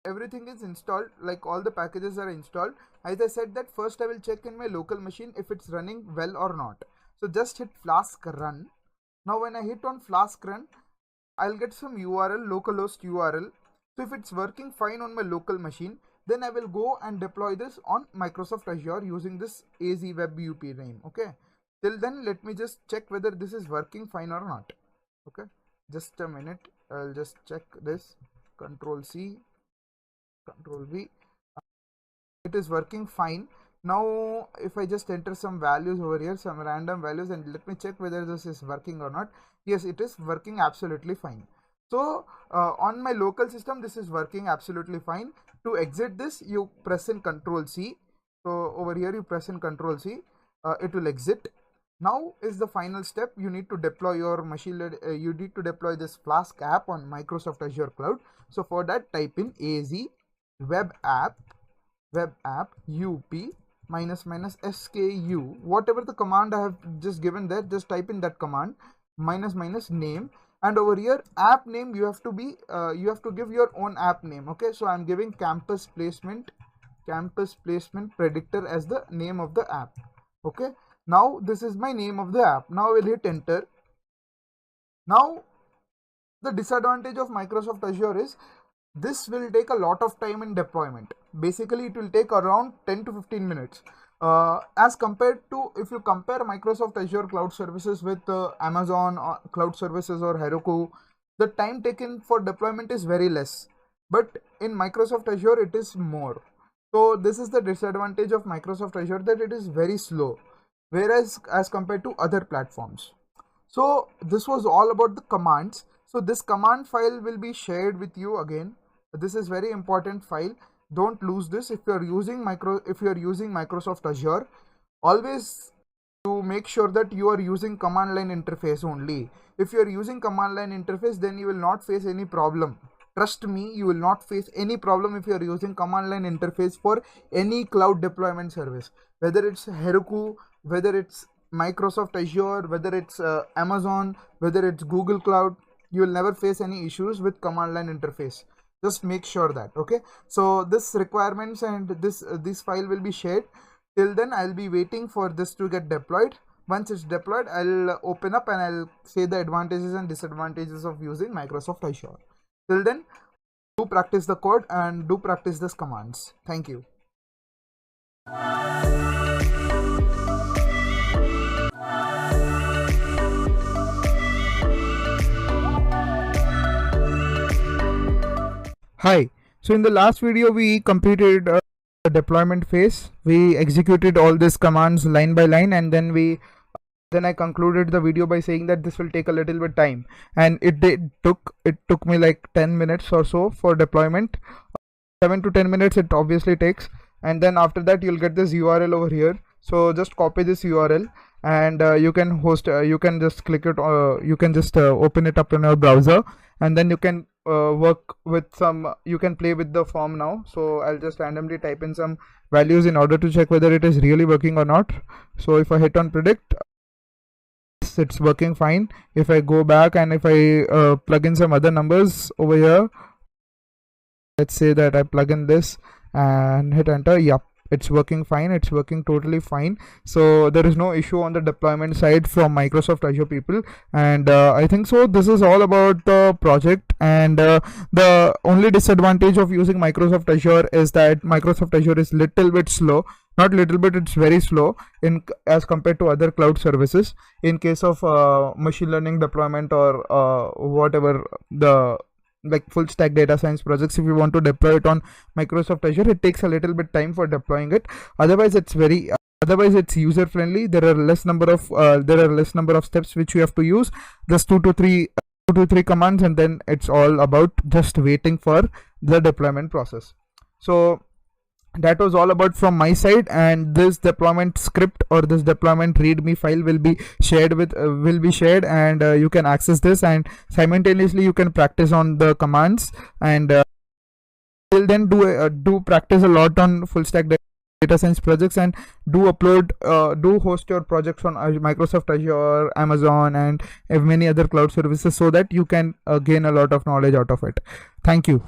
everything is installed, like all the packages are installed, as I said that first I will check in my local machine if it's running well or not. So just hit Flask run. Now when I hit on Flask run, I'll get some URL, localhost URL. So if it's working fine on my local machine, then I will go and deploy this on Microsoft Azure using this AZ Web UP name. Okay, till then let me just check whether this is working fine or not. Okay, just a minute, I'll just check this. Control C, Control V. It is working fine. Now if I just enter some values over here, some random values, and let me check whether this is working or not. Yes, it is working absolutely fine. So on my local system this is working absolutely fine. To exit this, you press in Control C. So over here you press in Control C, it will exit. Now is the final step. You need to deploy your machine, you need to deploy this Flask app on Microsoft Azure Cloud. So for that, type in AZ web app web app up -sku, whatever the command I have just given there, just type in that command -name, and over here app name you have to give your own app name. Okay, so I'm giving campus placement predictor as the name of the app. Okay, now this is my name of the app. Now we'll hit enter. Now the disadvantage of Microsoft Azure is this will take a lot of time in deployment. Basically it will take around 10 to 15 minutes as compared to, if you compare Microsoft Azure cloud services with Amazon cloud services or Heroku, the time taken for deployment is very less, but in Microsoft Azure it is more. So this is the disadvantage of Microsoft Azure, that it is very slow, whereas as compared to other platforms. So this was all about the commands. So this command file will be shared with you again. This is very important file. Don't lose this. If you are using Microsoft Azure, always to make sure that you are using command line interface only. If you are using command line interface, then you will not face any problem. Trust me, you will not face any problem if you are using command line interface for any cloud deployment service, whether it's Heroku, whether it's Microsoft Azure, whether it's Amazon, whether it's Google Cloud. You will never face any issues with command line interface. Just make sure that. Okay, so this requirements and this file will be shared. Till then I'll be waiting for this to get deployed. Once it's deployed, I'll open up and I'll say the advantages and disadvantages of using Microsoft Azure. Till then, do practice the code and do practice these commands. Thank you. Hi, so in the last video we completed the deployment phase. We executed all these commands line by line, and then I concluded the video by saying that this will take a little bit time, and it took me like 10 minutes or so for deployment. 7 to 10 minutes it obviously takes, and then after that you'll get this URL over here. So just copy this URL and you can just click it, you can just open it up in your browser, and then you can work with you can play with the form now. So I'll just randomly type in some values in order to check whether it is really working or not. So if I hit on predict, it's working fine. If I go back and if I plug in some other numbers over here, let's say that I plug in this and hit enter, yep, it's working fine. It's working totally fine. So there is no issue on the deployment side from Microsoft Azure people. And I think so this is all about the project. And the only disadvantage of using Microsoft Azure is that Microsoft Azure is little bit slow. Not little bit, it's very slow as compared to other cloud services. In case of machine learning deployment or whatever, the like full stack data science projects, if you want to deploy it on Microsoft Azure, it takes a little bit time for deploying it. Otherwise it's user friendly. There are less number of steps which you have to use. Just 2 to 3 commands, and then it's all about just waiting for the deployment process. So that was all about from my side, and this deployment script or this deployment readme file will be shared and you can access this, and simultaneously you can practice on the commands. And till then, do practice a lot on full stack data science projects, and do host your projects on Microsoft Azure, Amazon, and many other cloud services, so that you can gain a lot of knowledge out of it. Thank you.